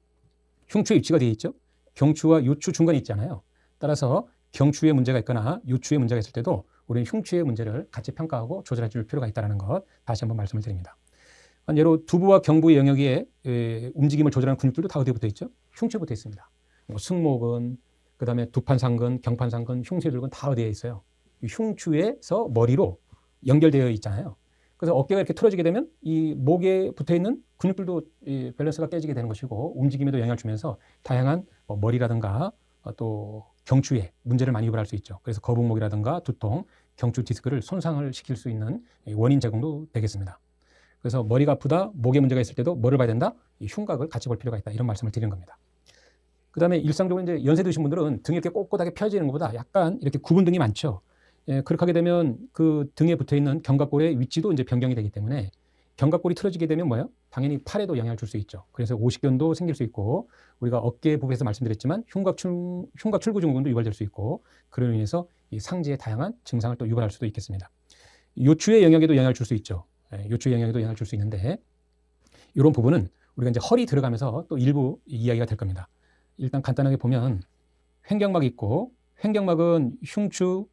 흉추의 위치가 되어 있죠. 경추와 요추 중간에 있잖아요. 따라서 경추에 문제가 있거나 요추에 문제가 있을 때도 우리는 흉추의 문제를 같이 평가하고 조절해 줄 필요가 있다는 것 다시 한번 말씀을 드립니다. 예로 두부와 경부의 영역에 움직임을 조절하는 근육들도 다 어디에 붙어 있죠? 흉추에 붙어 있습니다. 승모근, 그 다음에 두판상근, 경판상근, 흉쇄들근 다 어디에 있어요? 흉추에서 머리로 연결되어 있잖아요. 그래서 어깨가 이렇게 틀어지게 되면 이 목에 붙어 있는 근육들도 이 밸런스가 깨지게 되는 것이고 움직임에도 영향을 주면서 다양한 머리라든가 또 경추에 문제를 많이 유발할 수 있죠. 그래서 거북목이라든가 두통, 경추 디스크를 손상을 시킬 수 있는 원인 제공도 되겠습니다. 그래서 머리가 아프다, 목에 문제가 있을 때도 뭐를 봐야 된다? 이 흉곽을 같이 볼 필요가 있다. 이런 말씀을 드리는 겁니다. 그 다음에 일상적으로 이제 연세 드신 분들은 등이 이렇게 꼿꼿하게 펴지는 것보다 약간 이렇게 굽은 등이 많죠. 그렇게 하게 되면 그 등에 붙어 있는 견갑골의 위치도 이제 변경이 되기 때문에 견갑골이 틀어지게 되면 뭐예요? 당연히 팔에도 영향을 줄 수 있죠. 그래서 오십견도 생길 수 있고 우리가 어깨 부분에서 말씀드렸지만 흉곽 출구 증후군도 유발될 수 있고 그로 인해서 이 상지의 다양한 증상을 또 유발할 수도 있겠습니다. 요추의 영역에도 영향을 줄 수 있죠. 요추의 영역에도 영향을 줄 수 있는데 이런 부분은 우리가 이제 허리 들어가면서 또 일부 이야기가 될 겁니다. 일단 간단하게 보면 횡격막이 있고 횡격막은 흉추,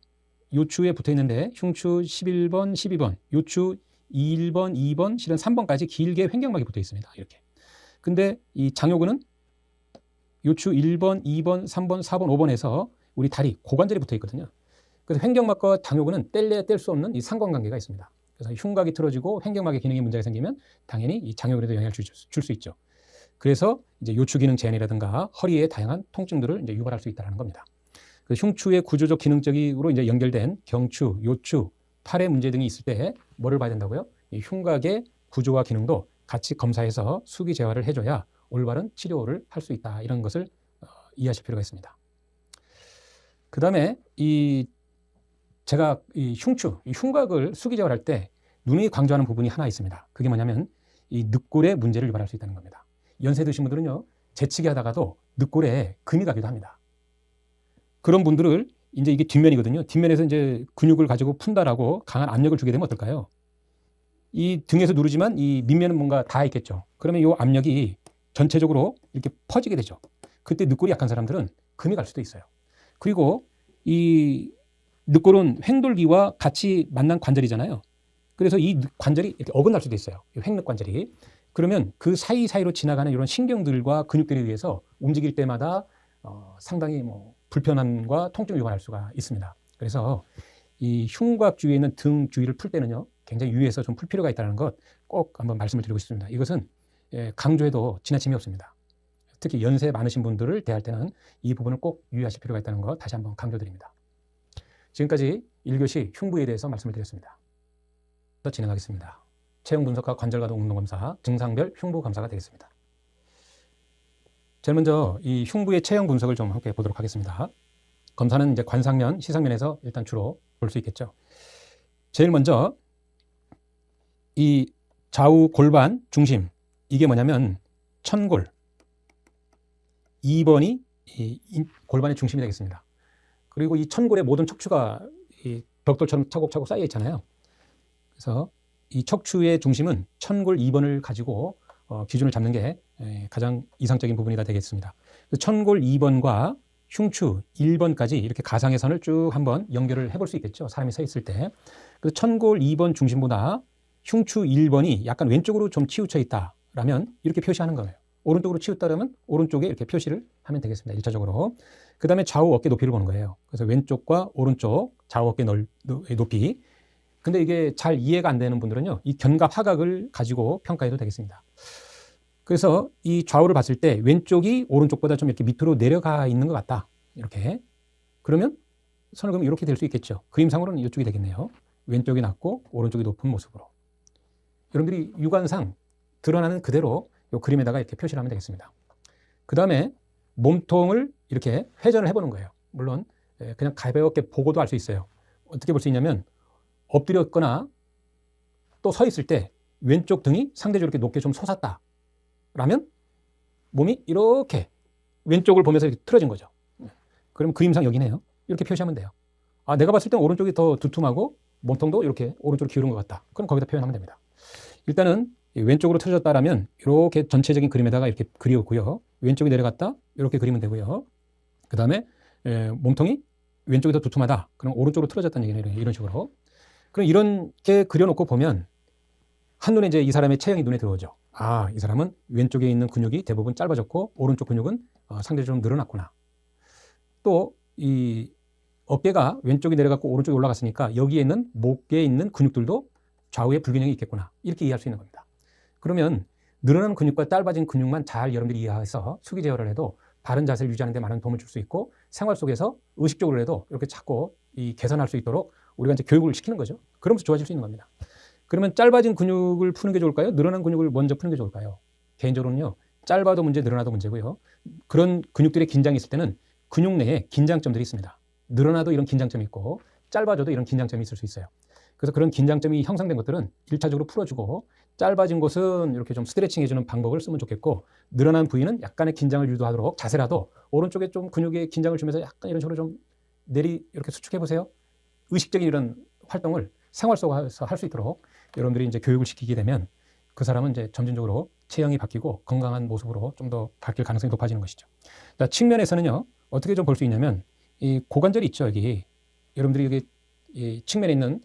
요추에 붙어 있는데 흉추 11번, 12번, 요추 1번, 2번, 실은 3번까지 길게 횡격막이 붙어 있습니다. 이렇게. 근데 이 장요근은 요추 1번, 2번, 3번, 4번, 5번에서 우리 다리, 고관절이 붙어 있거든요. 그래서 횡격막과 장요근은 뗄래야 뗄 수 없는 이 상관관계가 있습니다. 그래서 흉곽이 틀어지고 횡격막의 기능에 문제가 생기면 당연히 이 장요근에도 영향을 줄 수 있죠. 그래서 이제 요추 기능 제한이라든가 허리의 다양한 통증들을 이제 유발할 수 있다는 겁니다. 그래서 흉추의 구조적 기능적으로 이제 연결된 경추, 요추, 팔의 문제 등이 있을 때 뭐를 봐야 된다고요? 이 흉곽의 구조와 기능도 같이 검사해서 수기 재활을 해줘야 올바른 치료를 할 수 있다. 이런 것을 이해하실 필요가 있습니다. 그 다음에 제가 이 흉곽을 수기 재활할 때 눈이 강조하는 부분이 하나 있습니다. 그게 뭐냐면 이 늑골의 문제를 유발할 수 있다는 겁니다. 연세 드신 분들은요, 재치기 하다가도 늑골에 금이 가기도 합니다. 그런 분들을 이제 이게 뒷면이거든요. 뒷면에서 이제 근육을 가지고 푼다라고 강한 압력을 주게 되면 어떨까요? 이 등에서 누르지만 이 밑면은 뭔가 닿아 있겠죠. 그러면 이 압력이 전체적으로 이렇게 퍼지게 되죠. 그때 늑골이 약한 사람들은 금이 갈 수도 있어요. 그리고 이 늑골은 횡돌기와 같이 만난 관절이잖아요. 그래서 이 관절이 이렇게 어긋날 수도 있어요. 이 횡늑 관절이. 그러면 그 사이사이로 지나가는 이런 신경들과 근육들에 의해서 움직일 때마다 상당히 불편함과 통증을 유발할 수가 있습니다. 그래서 이 흉곽 주위에 있는 등 주위를 풀 때는요, 굉장히 유의해서 좀 풀 필요가 있다는 것 꼭 한번 말씀을 드리고 싶습니다. 이것은 강조해도 지나침이 없습니다. 특히 연세 많으신 분들을 대할 때는 이 부분을 꼭 유의하실 필요가 있다는 것 다시 한번 강조드립니다. 지금까지 1교시 흉부에 대해서 말씀을 드렸습니다. 더 진행하겠습니다. 체형 분석과 관절가동 운동 검사, 증상별 흉부 검사가 되겠습니다. 제일 먼저 이 흉부의 체형 분석을 좀 함께 보도록 하겠습니다. 검사는 이제 관상면, 시상면에서 일단 주로 볼 수 있겠죠. 제일 먼저 이 좌우 골반 중심, 이게 뭐냐면 천골 2번이 이 골반의 중심이 되겠습니다. 그리고 이 천골의 모든 척추가 이 벽돌처럼 차곡차곡 쌓여 있잖아요. 그래서 이 척추의 중심은 천골 2번을 가지고 기준을 잡는 게 가장 이상적인 부분이다 되겠습니다. 천골 2번과 흉추 1번까지 이렇게 가상의 선을 쭉 한번 연결을 해볼 수 있겠죠. 사람이 서 있을 때. 그 천골 2번 중심보다 흉추 1번이 약간 왼쪽으로 좀 치우쳐 있다라면 이렇게 표시하는 거예요. 오른쪽으로 치우다라면 오른쪽에 이렇게 표시를 하면 되겠습니다. 1차적으로. 그 다음에 좌우 어깨 높이를 보는 거예요. 그래서 왼쪽과 오른쪽 좌우 어깨 높이. 근데 이게 잘 이해가 안 되는 분들은요, 이 견갑 하각을 가지고 평가해도 되겠습니다. 그래서 이 좌우를 봤을 때 왼쪽이 오른쪽보다 좀 이렇게 밑으로 내려가 있는 것 같다. 이렇게. 그러면 선을 그으면 이렇게 될 수 있겠죠. 그림상으로는 이쪽이 되겠네요. 왼쪽이 낮고 오른쪽이 높은 모습으로. 여러분들이 육안상 드러나는 그대로 이 그림에다가 이렇게 표시를 하면 되겠습니다. 그 다음에 몸통을 이렇게 회전을 해보는 거예요. 물론 그냥 가볍게 보고도 알 수 있어요. 어떻게 볼 수 있냐면 엎드렸거나 또 서 있을 때 왼쪽 등이 상대적으로 이렇게 높게 좀 솟았다 라면 몸이 이렇게 왼쪽을 보면서 이렇게 틀어진 거죠. 그럼 그림상 여기네요. 이렇게 표시하면 돼요. 아, 내가 봤을 땐 오른쪽이 더 두툼하고 몸통도 이렇게 오른쪽으로 기울은 것 같다. 그럼 거기다 표현하면 됩니다. 일단은 왼쪽으로 틀어졌다라면 이렇게 전체적인 그림에다가 이렇게 그리고요. 왼쪽이 내려갔다 이렇게 그리면 되고요. 그 다음에 몸통이 왼쪽이 더 두툼하다. 그럼 오른쪽으로 틀어졌다는 얘기는 이런 식으로. 그럼 이렇게 그려놓고 보면 한눈에 이제 이 사람의 체형이 눈에 들어오죠. 아, 이 사람은 왼쪽에 있는 근육이 대부분 짧아졌고 오른쪽 근육은 상대적으로 좀 늘어났구나. 또 이 어깨가 왼쪽이 내려갔고 오른쪽이 올라갔으니까 여기에 있는 목에 있는 근육들도 좌우에 불균형이 있겠구나. 이렇게 이해할 수 있는 겁니다. 그러면 늘어난 근육과 짧아진 근육만 잘 여러분들이 이해해서 수기 제어를 해도 바른 자세를 유지하는 데 많은 도움을 줄 수 있고 생활 속에서 의식적으로 해도 이렇게 자꾸 개선할 수 있도록 우리가 이제 교육을 시키는 거죠. 그러면서 좋아질 수 있는 겁니다. 그러면 짧아진 근육을 푸는 게 좋을까요? 늘어난 근육을 먼저 푸는 게 좋을까요? 개인적으로는요, 짧아도 문제, 늘어나도 문제고요. 그런 근육들의 긴장이 있을 때는 근육 내에 긴장점들이 있습니다. 늘어나도 이런 긴장점이 있고 짧아져도 이런 긴장점이 있을 수 있어요. 그래서 그런 긴장점이 형성된 것들은 1차적으로 풀어주고 짧아진 곳은 이렇게 좀 스트레칭 해주는 방법을 쓰면 좋겠고 늘어난 부위는 약간의 긴장을 유도하도록 자세라도 오른쪽에 좀 근육에 긴장을 주면서 약간 이런 식으로 좀 이렇게 수축해 보세요. 의식적인 이런 활동을 생활 속에서 할 수 있도록 여러분들이 이제 교육을 시키게 되면 그 사람은 이제 점진적으로 체형이 바뀌고 건강한 모습으로 좀 더 바뀔 가능성이 높아지는 것이죠. 자, 측면에서는요, 어떻게 좀 볼 수 있냐면 이 고관절이 있죠. 여기 여러분들이 여기 이 측면에 있는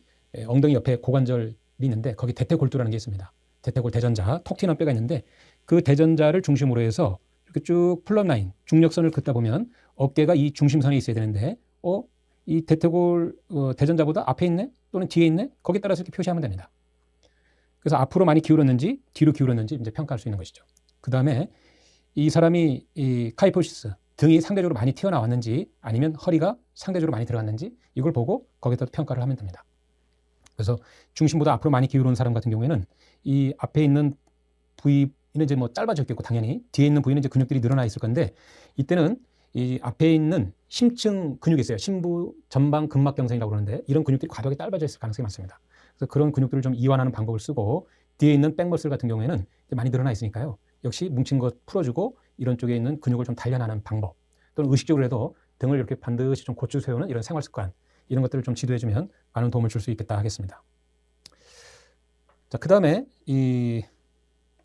엉덩이 옆에 고관절이 있는데 거기 대퇴골두라는 게 있습니다. 대퇴골 대전자, 톡 튀는 뼈가 있는데 그 대전자를 중심으로 해서 이렇게 쭉 플럼 라인, 중력선을 긋다 보면 어깨가 이 중심선에 있어야 되는데 이 대퇴골 대전자보다 앞에 있네? 또는 뒤에 있네? 거기에 따라서 이렇게 표시하면 됩니다. 그래서 앞으로 많이 기울었는지 뒤로 기울었는지 이제 평가할 수 있는 것이죠. 그 다음에 이 사람이 이 카이포시스, 등이 상대적으로 많이 튀어나왔는지 아니면 허리가 상대적으로 많이 들어갔는지 이걸 보고 거기다 평가를 하면 됩니다. 그래서 중심보다 앞으로 많이 기울은 사람 같은 경우에는 이 앞에 있는 부위는 이제 뭐 짧아졌겠고 당연히 뒤에 있는 부위는 이제 근육들이 늘어나 있을 건데 이때는 이 앞에 있는 심층 근육이 있어요. 심부 전방 근막경선이라고 그러는데 이런 근육들이 과도하게 짧아져 있을 가능성이 많습니다. 그래서 그런 근육들을 좀 이완하는 방법을 쓰고 뒤에 있는 백머슬 같은 경우에는 많이 늘어나 있으니까요. 역시 뭉친 것 풀어주고 이런 쪽에 있는 근육을 좀 단련하는 방법 또는 의식적으로 해도 등을 이렇게 반드시 좀 고추 세우는 이런 생활 습관 이런 것들을 좀 지도해주면 많은 도움을 줄 수 있겠다 하겠습니다. 자, 그 다음에 이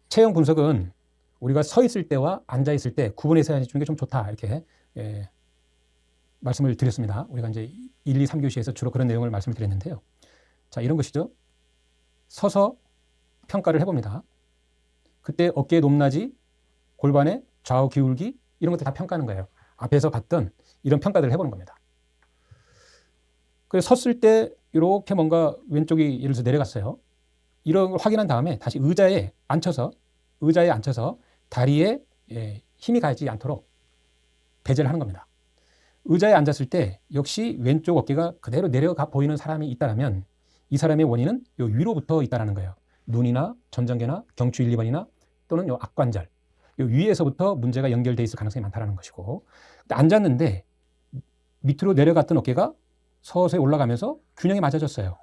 체형 분석은 우리가 서 있을 때와 앉아 있을 때 구분해서 해주는 게 좀 좋다 이렇게 말씀을 드렸습니다. 우리가 이제 1, 2, 3교시에서 주로 그런 내용을 말씀을 드렸는데요. 자, 이런 것이죠. 서서 평가를 해봅니다. 그때 어깨의 높낮이, 골반의 좌우 기울기 이런 것들 다 평가하는 거예요. 앞에서 봤던 이런 평가들을 해보는 겁니다. 그래서 섰을 때 이렇게 뭔가 왼쪽이 예를 들어서 내려갔어요. 이런 걸 확인한 다음에 다시 의자에 앉혀서 다리에 힘이 가지 않도록 배제를 하는 겁니다. 의자에 앉았을 때 역시 왼쪽 어깨가 그대로 내려가 보이는 사람이 있다면 이 사람의 원인은 요 위로부터 있다는 거예요. 눈이나 전정계나 경추 1, 2번이나 또는 요 악관절, 요 위에서부터 문제가 연결돼 있을 가능성이 많다는 것이고, 앉았는데 밑으로 내려갔던 어깨가 서서히 올라가면서 균형이 맞아졌어요.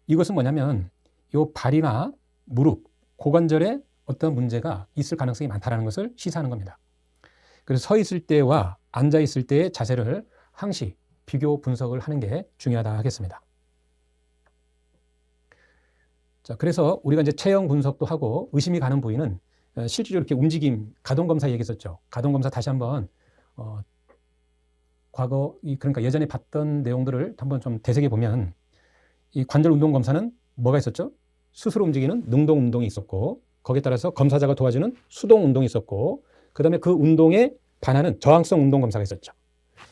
이것은 뭐냐면 요 발이나 무릎, 고관절에 어떤 문제가 있을 가능성이 많다는 것을 시사하는 겁니다. 그래서 서 있을 때와 앉아 있을 때의 자세를 항시 비교 분석을 하는 게 중요하다 하겠습니다. 자, 그래서 우리가 이제 체형 분석도 하고 의심이 가는 부위는 실질적으로 이렇게 움직임, 가동 검사 얘기했었죠. 가동 검사 다시 한번 과거 그러니까 예전에 봤던 내용들을 한번 좀 되새겨 보면 이 관절 운동 검사는 뭐가 있었죠? 스스로 움직이는 능동 운동이 있었고 거기에 따라서 검사자가 도와주는 수동 운동이 있었고 그다음에 그 운동에 반하는 저항성 운동 검사가 있었죠.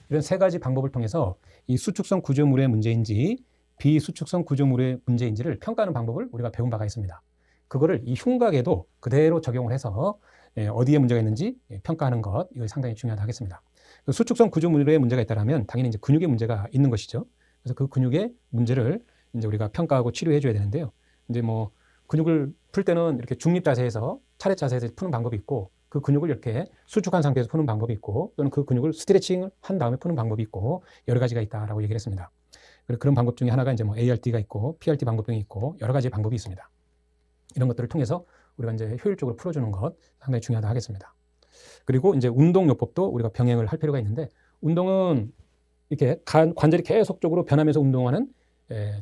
이런 세 가지 방법을 통해서 이 수축성 구조물의 문제인지 비수축성 구조물의 문제인지를 평가하는 방법을 우리가 배운 바가 있습니다. 그거를 이 흉곽에도 그대로 적용을 해서 어디에 문제가 있는지 평가하는 것, 이거 상당히 중요하다 하겠습니다. 수축성 구조물에 문제가 있다면 당연히 이제 근육에 문제가 있는 것이죠. 그래서 그 근육의 문제를 이제 우리가 평가하고 치료해 줘야 되는데요. 이제 뭐 근육을 풀 때는 이렇게 중립 자세에서 차렷 자세에서 푸는 방법이 있고 그 근육을 이렇게 수축한 상태에서 푸는 방법이 있고 또는 그 근육을 스트레칭을 한 다음에 푸는 방법이 있고 여러 가지가 있다라고 얘기를 했습니다. 그런 방법 중에 하나가 이제 뭐 ART가 있고 PRT 방법 등이 있고 여러 가지 방법이 있습니다. 이런 것들을 통해서 우리가 이제 효율적으로 풀어주는 것 상당히 중요하다 하겠습니다. 그리고 이제 운동요법도 우리가 병행을 할 필요가 있는데 운동은 이렇게 관절이 계속적으로 변하면서 운동하는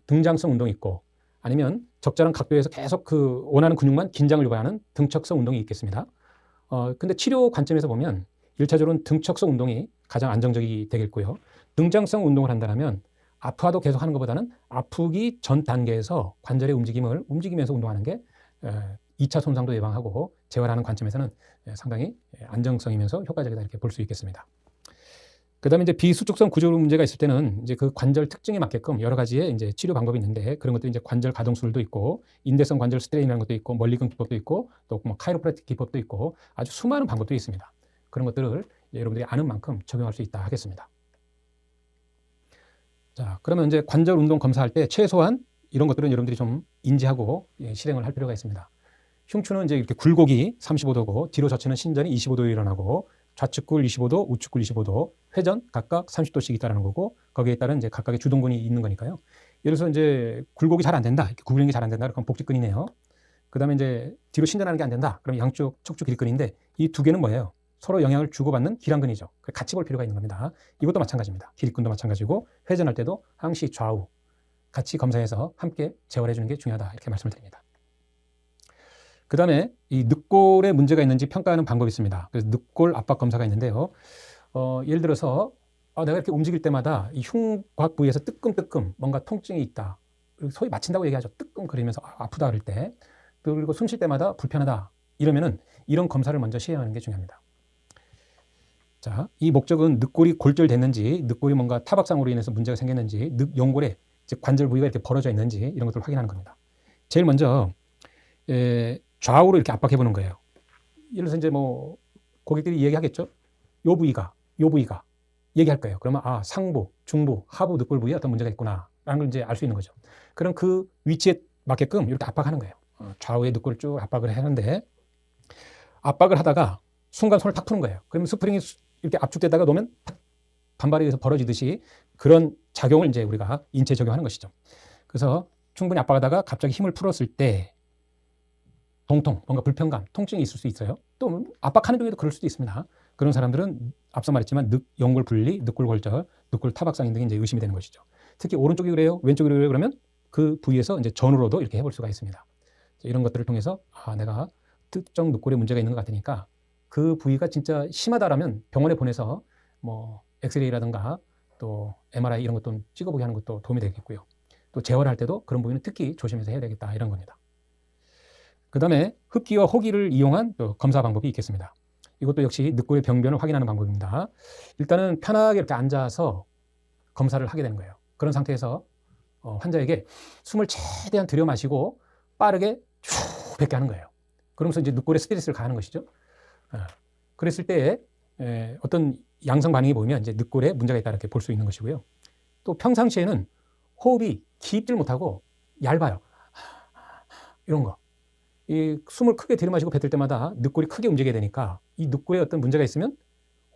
등장성 운동이 있고 아니면 적절한 각도에서 계속 그 원하는 근육만 긴장을 유발하는 등척성 운동이 있겠습니다. 근데 치료 관점에서 보면 1차적으로는 등척성 운동이 가장 안정적이 되겠고요. 등장성 운동을 한다면 아파도 계속 하는 것보다는 아프기 전 단계에서 관절의 움직임을 움직이면서 운동하는 게 2차 손상도 예방하고 재활하는 관점에서는 상당히 안정성이면서 효과적이다 이렇게 볼 수 있겠습니다. 그다음에 이제 비수축성 구조물 문제가 있을 때는 이제 그 관절 특징에 맞게끔 여러 가지의 이제 치료 방법이 있는데 그런 것들이 이제 관절 가동술도 있고 인대성 관절 스트레인이라는 것도 있고 멀리근 기법도 있고 또 뭐 카이로프라틱 기법도 있고 아주 수많은 방법도 있습니다. 그런 것들을 여러분들이 아는 만큼 적용할 수 있다 하겠습니다. 자, 그러면 이제 관절 운동 검사할 때 최소한 이런 것들은 여러분들이 좀 인지하고 실행을 할 필요가 있습니다. 흉추는 이제 이렇게 굴곡이 35도고 뒤로 젖히는 신전이 25도에 일어나고 좌측 굴 25도, 우측 굴 25도, 회전 각각 30도씩 있다는 거고 거기에 따른 이제 각각의 주동근이 있는 거니까요. 예를 들어서 이제 굴곡이 잘 안 된다, 이렇게 구부리는 게 잘 안 된다, 그럼 복직근이네요. 그다음에 이제 뒤로 신전하는 게 안 된다, 그럼 양쪽 척추 기립근인데 이 두 개는 뭐예요? 서로 영향을 주고받는 기량근이죠. 같이 볼 필요가 있는 겁니다. 이것도 마찬가지입니다. 기립근도 마찬가지고 회전할 때도 항시 좌우 같이 검사해서 함께 재활해 주는 게 중요하다 이렇게 말씀을 드립니다. 그 다음에 이 늑골에 문제가 있는지 평가하는 방법이 있습니다. 그래서 늑골 압박 검사가 있는데요. 예를 들어서 내가 이렇게 움직일 때마다 이 흉곽 부위에서 뜨끔뜨끔 뭔가 통증이 있다. 소위 맞힌다고 얘기하죠. 뜨끔거리면서 아프다 그럴 때. 그리고 숨 쉴 때마다 불편하다. 이러면은 이런 검사를 먼저 시행하는 게 중요합니다. 자, 이 목적은 늑골이 골절됐는지, 늑골이 뭔가 타박상으로 인해서 문제가 생겼는지, 연골에 즉 관절 부위가 이렇게 벌어져 있는지 이런 것들을 확인하는 겁니다. 제일 먼저 좌우로 이렇게 압박해 보는 거예요. 예를 들어서 이제 뭐 고객들이 얘기하겠죠. 요 부위가 얘기할 거예요. 그러면 상부, 중부, 하부 늑골 부위에 어떤 문제가 있구나라는 걸 이제 알 수 있는 거죠. 그럼 그 위치에 맞게끔 이렇게 압박하는 거예요. 좌우의 늑골을 쭉 압박을 하는데 압박을 하다가 순간 손을 탁 푸는 거예요. 그러면 스프링이 이렇게 압축되다가 놓으면 반발에 의해서 벌어지듯이 그런 작용을 이제 우리가 인체에 적용하는 것이죠. 그래서 충분히 압박하다가 갑자기 힘을 풀었을 때 동통, 뭔가 불편감, 통증이 있을 수 있어요. 또 압박하는 중에도 그럴 수도 있습니다. 그런 사람들은 앞서 말했지만 연골 분리, 늑골 골절, 늑골 타박상 등이 이제 의심이 되는 것이죠. 특히 오른쪽이 그래요, 왼쪽이 그래요 그러면 그 부위에서 이제 전후로도 이렇게 해볼 수가 있습니다. 이런 것들을 통해서 내가 특정 늑골에 문제가 있는 것 같으니까 그 부위가 진짜 심하다라면 병원에 보내서 뭐 엑스레이라든가 또 MRI 이런 것도 찍어보게 하는 것도 도움이 되겠고요. 또 재활을 할 때도 그런 부분은 특히 조심해서 해야 되겠다 이런 겁니다. 그 다음에 흡기와 호기를 이용한 또 검사 방법이 있겠습니다. 이것도 역시 늑골의 병변을 확인하는 방법입니다. 일단은 편하게 이렇게 앉아서 검사를 하게 되는 거예요. 그런 상태에서 환자에게 숨을 최대한 들여 마시고 빠르게 쭉 뱉게 하는 거예요. 그러면서 이제 늑골에 스트레스를 가하는 것이죠. 그랬을 때 어떤 양성 반응이 보이면 이제 늑골에 문제가 있다 이렇게 볼 수 있는 것이고요. 또 평상시에는 호흡이 깊질 못하고 얇아요. 이런 거. 이 숨을 크게 들이마시고 뱉을 때마다 늑골이 크게 움직여야 되니까 이 늑골에 어떤 문제가 있으면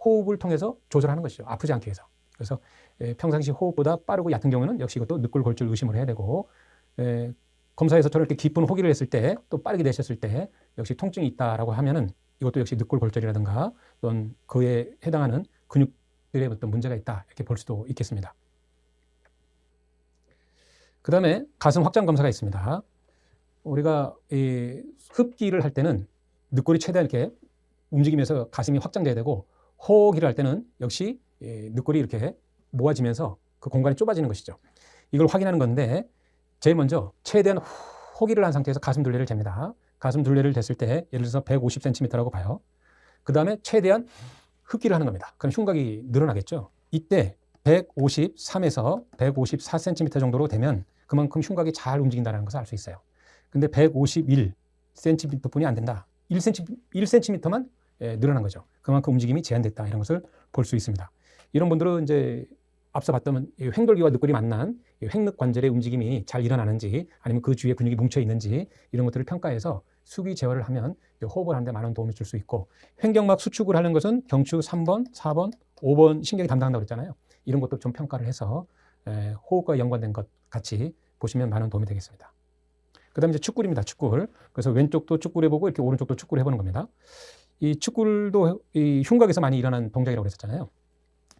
호흡을 통해서 조절하는 것이죠. 아프지 않게 해서. 그래서 평상시 호흡보다 빠르고 얕은 경우는 역시 이것도 늑골 골절 의심을 해야 되고 검사에서 저렇게 깊은 호기를 했을 때 또 빠르게 내셨을 때 역시 통증이 있다라고 하면은 이것도 역시 늑골 골절이라든가 또는 그에 해당하는 근육들의 어떤 문제가 있다 이렇게 볼 수도 있겠습니다. 그 다음에 가슴 확장 검사가 있습니다. 우리가 이 흡기를 할 때는 늑골이 최대한 이렇게 움직이면서 가슴이 확장돼야 되고 호기를 할 때는 역시 늑골이 이렇게 모아지면서 그 공간이 좁아지는 것이죠. 이걸 확인하는 건데 제일 먼저 최대한 호기를 한 상태에서 가슴 둘레를 잽니다. 가슴 둘레를 댔을 때 예를 들어서 150cm라고 봐요. 그 다음에 최대한 흡기를 하는 겁니다. 그럼 흉곽이 늘어나겠죠. 이때 153에서 154cm 정도로 되면 그만큼 흉곽이 잘 움직인다는 것을 알 수 있어요. 근데 151cm뿐이 안 된다. 1cm만 늘어난 거죠. 그만큼 움직임이 제한됐다. 이런 것을 볼 수 있습니다. 이런 분들은 이제 앞서 봤던 횡돌기와 늑골이 만난 횡늑 관절의 움직임이 잘 일어나는지 아니면 그 주위에 근육이 뭉쳐 있는지 이런 것들을 평가해서 수기 제어를 하면 호흡을 하는 데 많은 도움을 줄 수 있고 횡격막 수축을 하는 것은 경추 3번, 4번, 5번 신경이 담당한다고 했잖아요. 이런 것도 좀 평가를 해서 호흡과 연관된 것 같이 보시면 많은 도움이 되겠습니다. 그 다음에 이제 축굴입니다. 축굴. 그래서 왼쪽도 축굴 해보고 이렇게 오른쪽도 축굴 해보는 겁니다. 이 축굴도 이 흉곽에서 많이 일어나는 동작이라고 했었잖아요.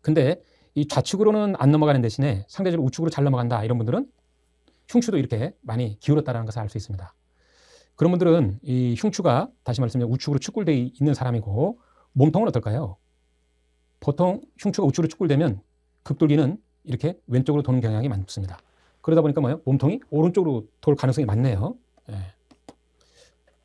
근데 이 좌측으로는 안 넘어가는 대신에 상대적으로 우측으로 잘 넘어간다. 이런 분들은 흉추도 이렇게 많이 기울었다는 것을 알 수 있습니다. 그런 분들은 이 흉추가 다시 말씀드리면 우측으로 축굴되어 있는 사람이고 몸통은 어떨까요? 보통 흉추가 우측으로 축굴되면 극돌기는 이렇게 왼쪽으로 도는 경향이 많습니다. 그러다 보니까 뭐예요? 몸통이 오른쪽으로 돌 가능성이 많네요.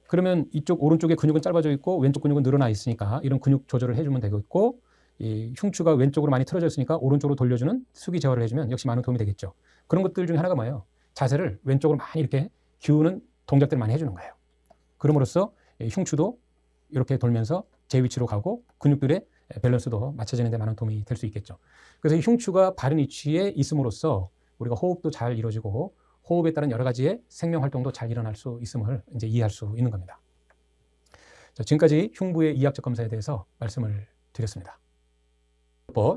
그러면 이쪽 오른쪽의 근육은 짧아져 있고 왼쪽 근육은 늘어나 있으니까 이런 근육 조절을 해주면 되겠고 이 흉추가 왼쪽으로 많이 틀어져 있으니까 오른쪽으로 돌려주는 수기 제어를 해주면 역시 많은 도움이 되겠죠. 그런 것들 중에 하나가 뭐예요? 자세를 왼쪽으로 많이 이렇게 기우는 동작들을 많이 해주는 거예요. 그럼으로써 흉추도 이렇게 돌면서 제 위치로 가고 근육들의 밸런스도 맞춰지는 데 많은 도움이 될 수 있겠죠. 그래서 이 흉추가 바른 위치에 있음으로써 우리가 호흡도 잘 이루어지고 호흡에 따른 여러 가지의 생명 활동도 잘 일어날 수 있음을 이제 이해할 수 있는 겁니다. 자, 지금까지 흉부의 이학적 검사에 대해서 말씀을 드렸습니다.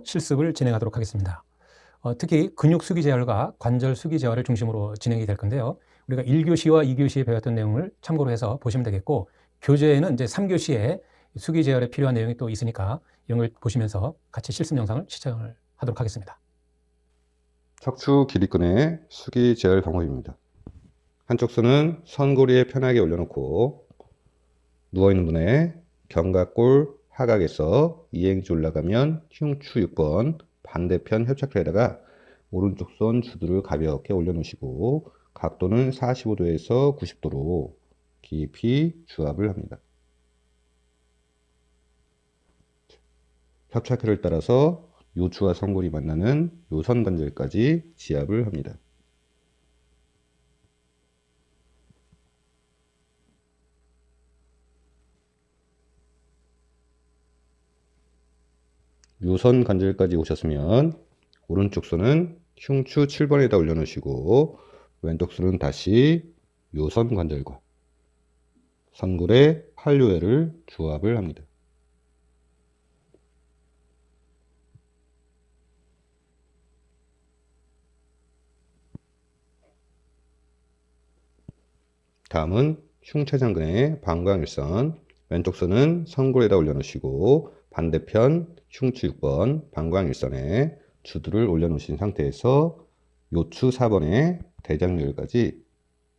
실습을 진행하도록 하겠습니다. 특히 근육 수기 제어과 관절 수기 제어를 중심으로 진행이 될 건데요. 우리가 1교시와 2교시에 배웠던 내용을 참고로 해서 보시면 되겠고 교재에는 이제 3교시에 수기 제어에 필요한 내용이 또 있으니까 이런 걸 보시면서 같이 실습 영상을 시청을 하도록 하겠습니다. 척추 길이끈의 수기 제어 방법입니다. 한쪽 손은 선고리에 편하게 올려놓고 누워있는 분의 견갑골 하각에서 이행지 올라가면 흉추 6번 반대편 협착근에다가 오른쪽 손 주두를 가볍게 올려놓으시고 각도는 45도에서 90도로 깊이 주압을 합니다. 협착근을 따라서 요추와 선골이 만나는 요선관절까지 지압을 합니다. 요선관절까지 오셨으면 오른쪽 손은 흉추 7번에다 올려놓으시고 왼쪽 손은 다시 요선관절과 선골의 팔요회를 주압을 합니다. 다음은 흉쇄장근의 방광일선, 왼쪽 손은 선골에다 올려놓으시고 반대편 흉추 6번 방광일선에 주두를 올려놓으신 상태에서 요추 4번의 대장혈까지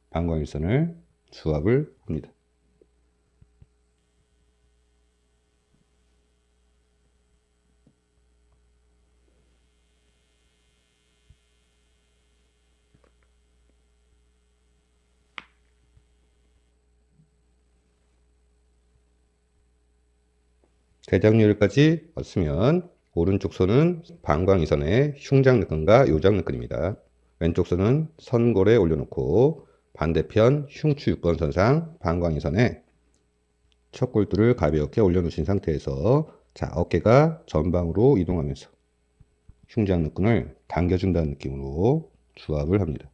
방광일선을 주압을 합니다. 대장류혈까지 왔으면 오른쪽 손은 방광이선의 흉장늑근과 요장늑근입니다. 왼쪽 손은 선골에 올려놓고 반대편 흉추 6번 선상 방광이선에 척골두를 가볍게 올려놓으신 상태에서 자, 어깨가 전방으로 이동하면서 흉장늑근을 당겨준다는 느낌으로 주압을 합니다.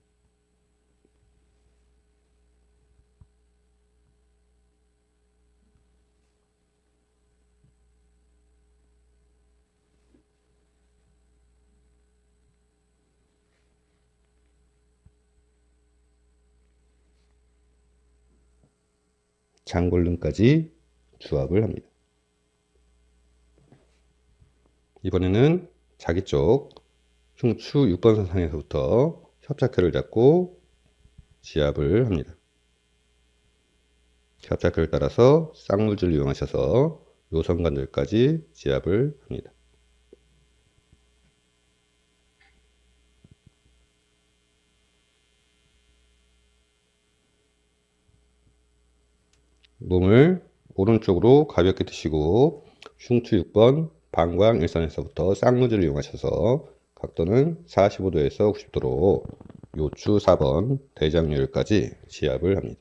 장골릉까지 주압을 합니다. 이번에는 자기 쪽 흉추 6번 선상에서부터 협착혈을 잡고 지압을 합니다. 협착혈을 따라서 쌍물줄을 이용하셔서 요선관절까지 지압을 합니다. 몸을 오른쪽으로 가볍게 드시고 흉추 6번 방광 일선에서부터 쌍무줄을 이용하셔서 각도는 45도에서 90도로 요추 4번 대장류혈까지 지압을 합니다.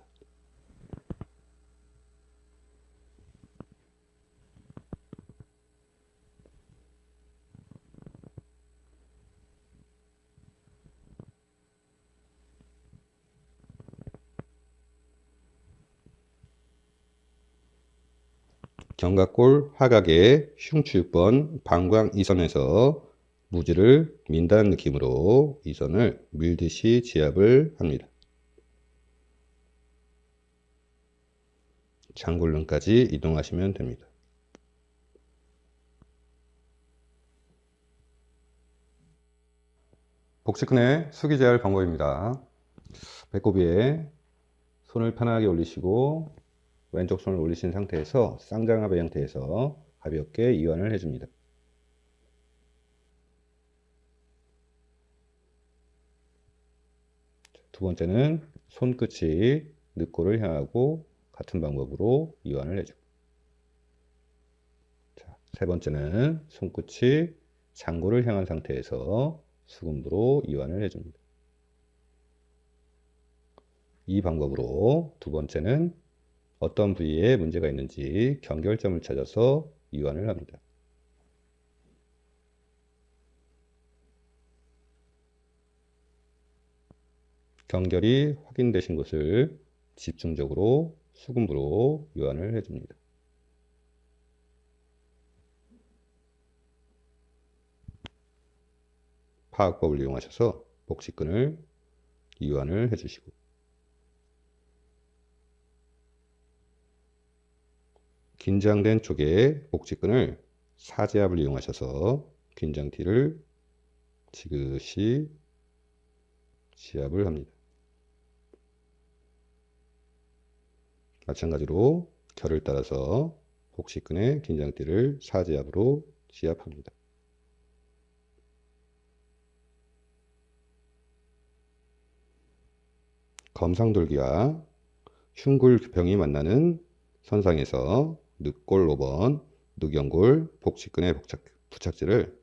견갑골 하각의 흉추 6번 방광 이선에서 무지를 민다는 느낌으로 이선을 밀듯이 지압을 합니다. 장골릉까지 이동하시면 됩니다. 복식근의 수기 제할 방법입니다. 배꼽 위에 손을 편하게 올리시고 왼쪽 손을 올리신 상태에서 쌍장압의 형태에서 가볍게 이완을 해줍니다. 두 번째는 손끝이 늑골을 향하고 같은 방법으로 이완을 해주고, 세 번째는 손끝이 장골을 향한 상태에서 수금부로 이완을 해줍니다. 이 방법으로 두 번째는 어떤 부위에 문제가 있는지 경결점을 찾아서 이완을 합니다. 경결이 확인되신 곳을 집중적으로 수금부로 이완을 해줍니다. 파악법을 이용하셔서 복식근을 이완을 해주시고, 긴장된 쪽에 복직근을 사지압을 이용하셔서 긴장티를 지그시 지압을 합니다. 마찬가지로 결을 따라서 복식근의 긴장티를 사지압으로 지압합니다. 검상돌기와 흉골규평이 만나는 선상에서 늑골 5번, 늑연골, 복식근의 부착지를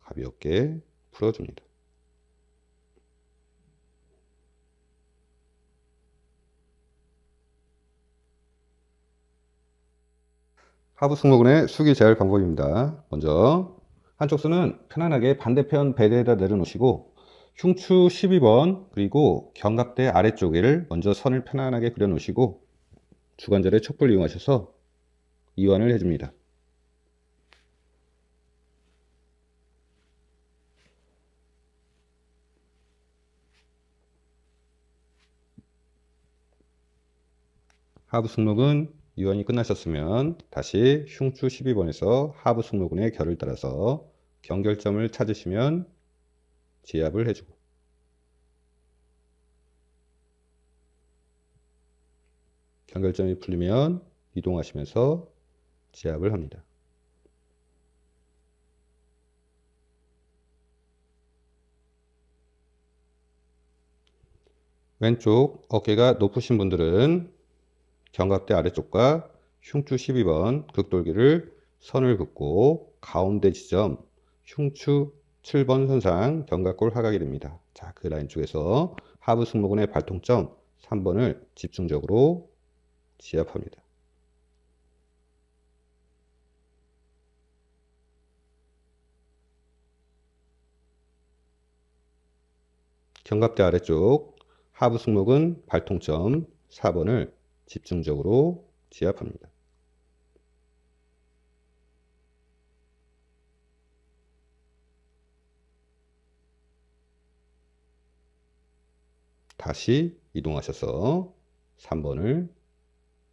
가볍게 풀어줍니다. 하부 승모근의 수기 제할 방법입니다. 먼저 한쪽 손은 편안하게 반대편 베드에다 내려놓으시고 흉추 12번 그리고 견갑대 아래쪽을 먼저 선을 편안하게 그려놓으시고 주관절의 척골을 이용하셔서 이완을 해줍니다. 하부 승모근 이완이 끝나셨으면 다시 흉추 12번에서 하부 승모근의 결을 따라서 경결점을 찾으시면 지압을 해주고, 경결점이 풀리면 이동하시면서 지압을 합니다. 왼쪽 어깨가 높으신 분들은 견갑대 아래쪽과 흉추 12번 극돌기를 선을 긋고 가운데 지점 흉추 7번 선상 견갑골 하각이 됩니다. 자, 그 라인 쪽에서 하부 승모근의 발통점 3번을 집중적으로 지압합니다. 견갑대 아래쪽 하부 승모근 발통점 4번을 집중적으로 지압합니다. 다시 이동하셔서 3번을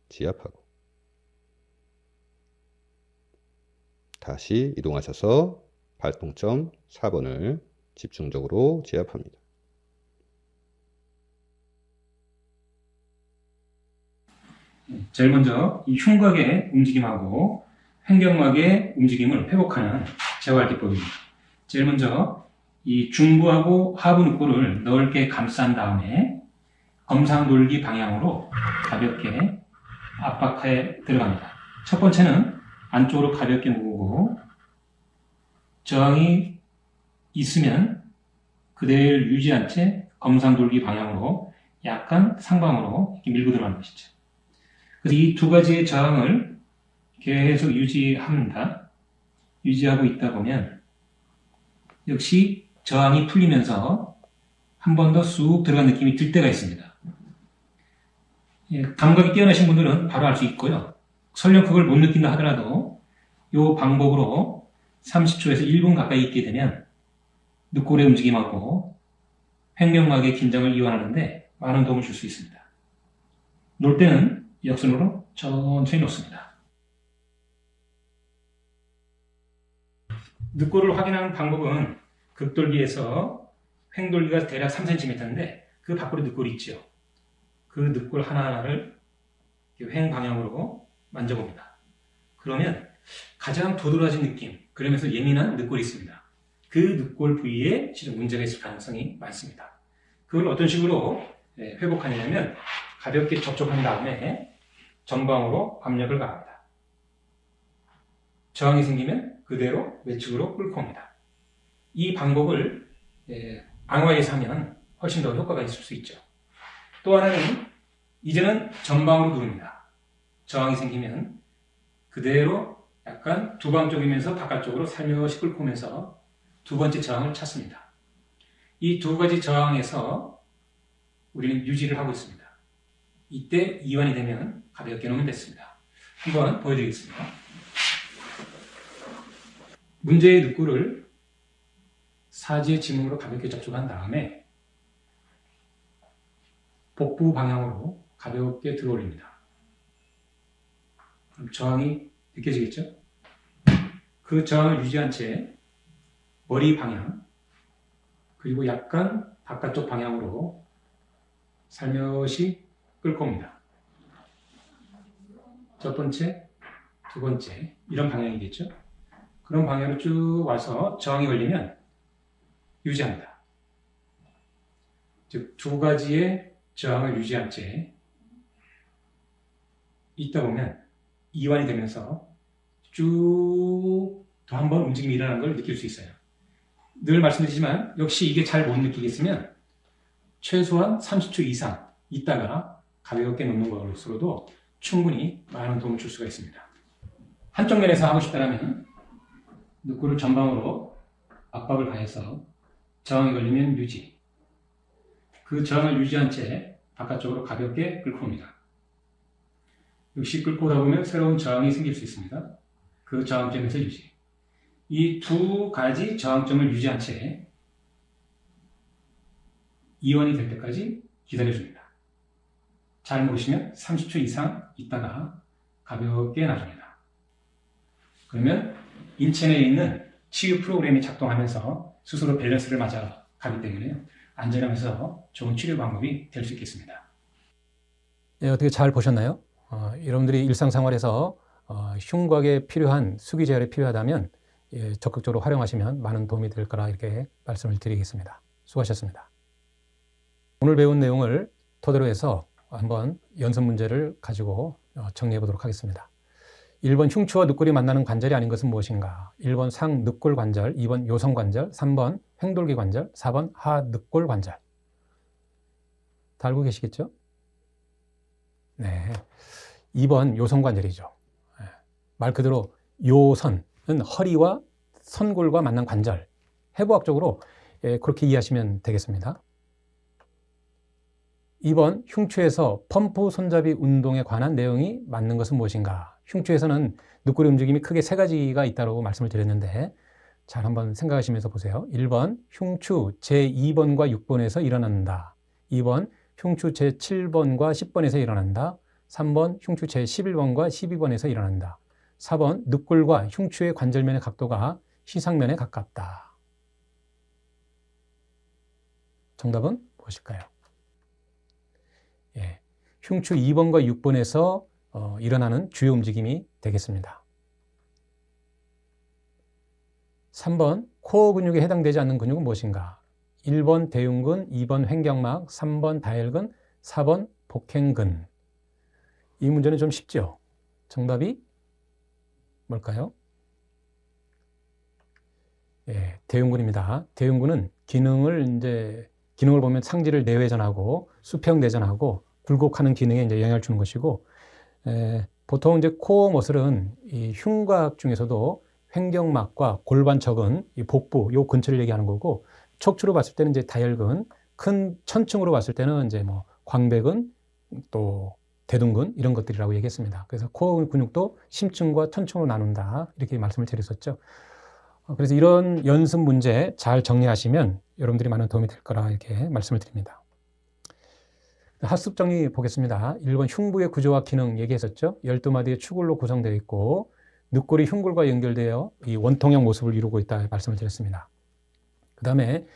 지압하고 다시 이동하셔서 발통점 4번을 집중적으로 지압합니다. 제일 먼저 이 흉곽의 움직임하고 횡격막의 움직임을 회복하는 재활기법입니다. 제일 먼저 이 중부하고 하부 늑골을 넓게 감싼 다음에 검상돌기 방향으로 가볍게 압박해 들어갑니다. 첫 번째는 안쪽으로 가볍게 누르고 저항이 있으면 그대로 유지한 채 검상돌기 방향으로 약간 상방으로 이렇게 밀고 들어가는 것이죠. 그래서 이 두 가지의 저항을 계속 유지합니다. 유지하고 있다 보면 역시 저항이 풀리면서 한 번 더 쑥 들어간 느낌이 들 때가 있습니다. 예, 감각이 뛰어나신 분들은 바로 알 수 있고요. 설령 그걸 못 느낀다 하더라도 이 방법으로 30초에서 1분 가까이 있게 되면 늑골의 움직임하고 횡격막의 긴장을 이완하는데 많은 도움을 줄 수 있습니다. 놓을 때는 역순으로 천천히 놓습니다. 늑골을 확인하는 방법은 극돌기에서 횡돌기가 대략 3cm인데 그 밖으로 늑골이 있죠. 그 늑골 하나하나를 횡 방향으로 만져봅니다. 그러면 가장 도드라진 느낌, 그러면서 예민한 늑골이 있습니다. 그 늑골 부위에 실은 문제가 있을 가능성이 많습니다. 그걸 어떤 식으로 회복하냐면 가볍게 접촉한 다음에 전방으로 압력을 가합니다. 저항이 생기면 그대로 외측으로 끌고 옵니다. 이 방법을 앙화에서 하면 훨씬 더 효과가 있을 수 있죠. 또 하나는 이제는 전방으로 누릅니다. 저항이 생기면 그대로 약간 두방 쪽이면서 바깥쪽으로 살며시 끌고 오면서 두 번째 저항을 찾습니다. 이 두 가지 저항에서 우리는 유지를 하고 있습니다. 이때 이완이 되면 가볍게 놓으면 됐습니다. 한번 보여드리겠습니다. 문제의 늑골을 사지의 지문으로 가볍게 접촉한 다음에 복부 방향으로 가볍게 들어 올립니다. 그럼 저항이 느껴지겠죠? 그 저항을 유지한 채 머리 방향 그리고 약간 바깥쪽 방향으로 살며시 끌고 옵니다. 첫 번째, 두 번째 이런 방향이겠죠? 그런 방향으로 쭉 와서 저항이 걸리면 유지합니다. 즉 두 가지의 저항을 유지한 채 있다 보면 이완이 되면서 쭉 더 한 번 움직임이 일어나는 걸 느낄 수 있어요. 늘 말씀드리지만 역시 이게 잘 못 느끼겠으면 최소한 30초 이상 있다가 가볍게 놓는 것으로도 충분히 많은 도움을 줄 수가 있습니다. 한쪽 면에서 하고 싶다면 늑골을 전방으로 압박을 가해서 저항이 걸리면 유지, 그 저항을 유지한 채 바깥쪽으로 가볍게 끌고 옵니다. 역시 끌고 오다 보면 새로운 저항이 생길 수 있습니다. 그 저항점에서 유지. 이 두 가지 저항점을 유지한 채 이완이 될 때까지 기다려줍니다. 잘 모르시면 30초 이상 있다가 가볍게 놔줍니다. 그러면 인체 내에 있는 치유 프로그램이 작동하면서 스스로 밸런스를 맞아 가기 때문에 안전하면서 좋은 치료 방법이 될 수 있겠습니다. 네, 어떻게 잘 보셨나요? 여러분들이 일상생활에서 흉곽에 필요한 수기 재활이 필요하다면 적극적으로 활용하시면 많은 도움이 될 거라 이렇게 말씀을 드리겠습니다. 수고하셨습니다. 오늘 배운 내용을 토대로 해서 한번 연습 문제를 가지고 정리해 보도록 하겠습니다. 1번 흉추와 늑골이 만나는 관절이 아닌 것은 무엇인가? 1번 상늑골 관절, 2번 요성 관절, 3번 횡돌기 관절, 4번 하늑골 관절. 다 알고 계시겠죠? 네. 2번 요성 관절이죠. 말 그대로 요선은 허리와 선골과 만난 관절. 해부학적으로 그렇게 이해하시면 되겠습니다. 2번 흉추에서 펌프 손잡이 운동에 관한 내용이 맞는 것은 무엇인가? 흉추에서는 늑골의 움직임이 크게 세 가지가 있다고 말씀을 드렸는데 잘 한번 생각하시면서 보세요. 1번 흉추 제2번과 6번에서 일어난다. 2번 흉추 제7번과 10번에서 일어난다. 3번 흉추 제11번과 12번에서 일어난다. 4번 늑골과 흉추의 관절면의 각도가 시상면에 가깝다. 정답은 무엇일까요? 흉추 2번과 6번에서 일어나는 주요 움직임이 되겠습니다. 3번 코어 근육에 해당되지 않는 근육은 무엇인가? 1번 대흉근, 2번 횡격막, 3번 다혈근, 4번 복행근. 이 문제는 좀 쉽죠? 정답이 뭘까요? 대흉근입니다. 대흉근은 기능을 보면 상지를 내외전하고 수평 내전하고 굴곡하는 기능에 영향을 주는 것이고, 보통 코어 머슬은 이 흉곽 중에서도 횡격막과 골반척은 이 복부 요 근처를 얘기하는 거고, 척추로 봤을 때는 다혈근, 큰 천층으로 봤을 때는 광배근, 또 대둔근 이런 것들이라고 얘기했습니다. 그래서 코어 근육도 심층과 천층으로 나눈다 이렇게 말씀을 드렸었죠. 그래서 이런 연습 문제 잘 정리하시면 여러분들이 많은 도움이 될 거라 이렇게 말씀을 드립니다. 학습 정리 보겠습니다. 1번 흉부의 구조와 기능 얘기했었죠. 12마디의 추골로 구성되어 있고 늑골이 흉골과 연결되어 이 원통형 모습을 이루고 있다 말씀을 드렸습니다. 그 다음에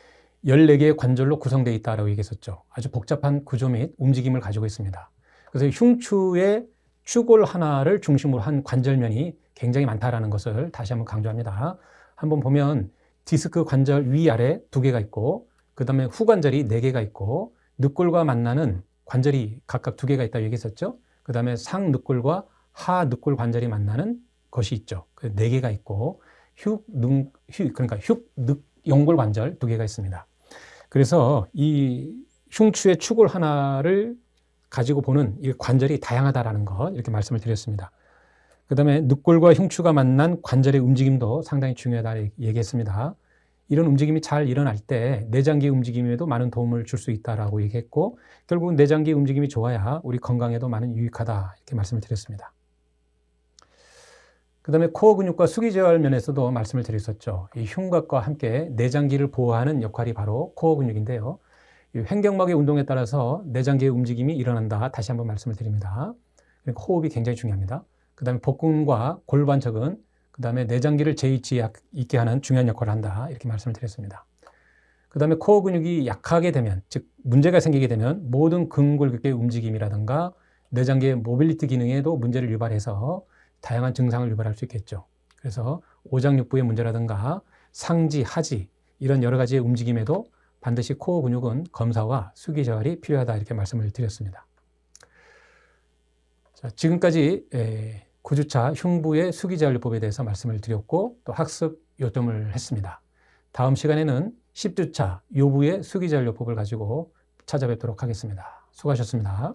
14개의 관절로 구성되어 있다라고 얘기했었죠. 아주 복잡한 구조 및 움직임을 가지고 있습니다. 그래서 흉추의 추골 하나를 중심으로 한 관절면이 굉장히 많다라는 것을 다시 한번 강조합니다. 한번 보면 디스크 관절 위아래 2개가 있고, 그 다음에 후관절이 4개가 있고, 늑골과 만나는 관절이 각각 2개가 있다고 얘기했었죠. 그 다음에 상늑골과 하늑골 관절이 만나는 것이 있죠. 4개가 있고, 그러니까 흉늑연골 관절 2개가 있습니다. 그래서 이 흉추의 추골 하나를 가지고 보는 이 관절이 다양하다라는 것 이렇게 말씀을 드렸습니다. 그 다음에 늑골과 흉추가 만난 관절의 움직임도 상당히 중요하다 얘기했습니다. 이런 움직임이 잘 일어날 때 내장기 움직임에도 많은 도움을 줄 수 있다라고 얘기했고, 결국은 내장기 움직임이 좋아야 우리 건강에도 많은 유익하다 이렇게 말씀을 드렸습니다. 그 다음에 코어 근육과 수기재활 면에서도 말씀을 드렸었죠. 이 흉곽과 함께 내장기를 보호하는 역할이 바로 코어 근육인데요. 이 횡격막의 운동에 따라서 내장기의 움직임이 일어난다. 다시 한번 말씀을 드립니다. 그러니까 호흡이 굉장히 중요합니다. 그 다음에 복근과 골반척은 그 다음에 내장기를 재위치 있게 하는 중요한 역할을 한다. 이렇게 말씀을 드렸습니다. 그 다음에 코어 근육이 약하게 되면, 즉 문제가 생기게 되면 모든 근골격계의 움직임이라든가 내장기의 모빌리티 기능에도 문제를 유발해서 다양한 증상을 유발할 수 있겠죠. 그래서 오장육부의 문제라든가 상지, 하지 이런 여러 가지의 움직임에도 반드시 코어 근육은 검사와 수기재활이 필요하다 이렇게 말씀을 드렸습니다. 자, 지금까지 9주차 흉부의 수기재활요법에 대해서 말씀을 드렸고 또 학습 요점을 했습니다. 다음 시간에는 10주차 요부의 수기재활요법을 가지고 찾아뵙도록 하겠습니다. 수고하셨습니다.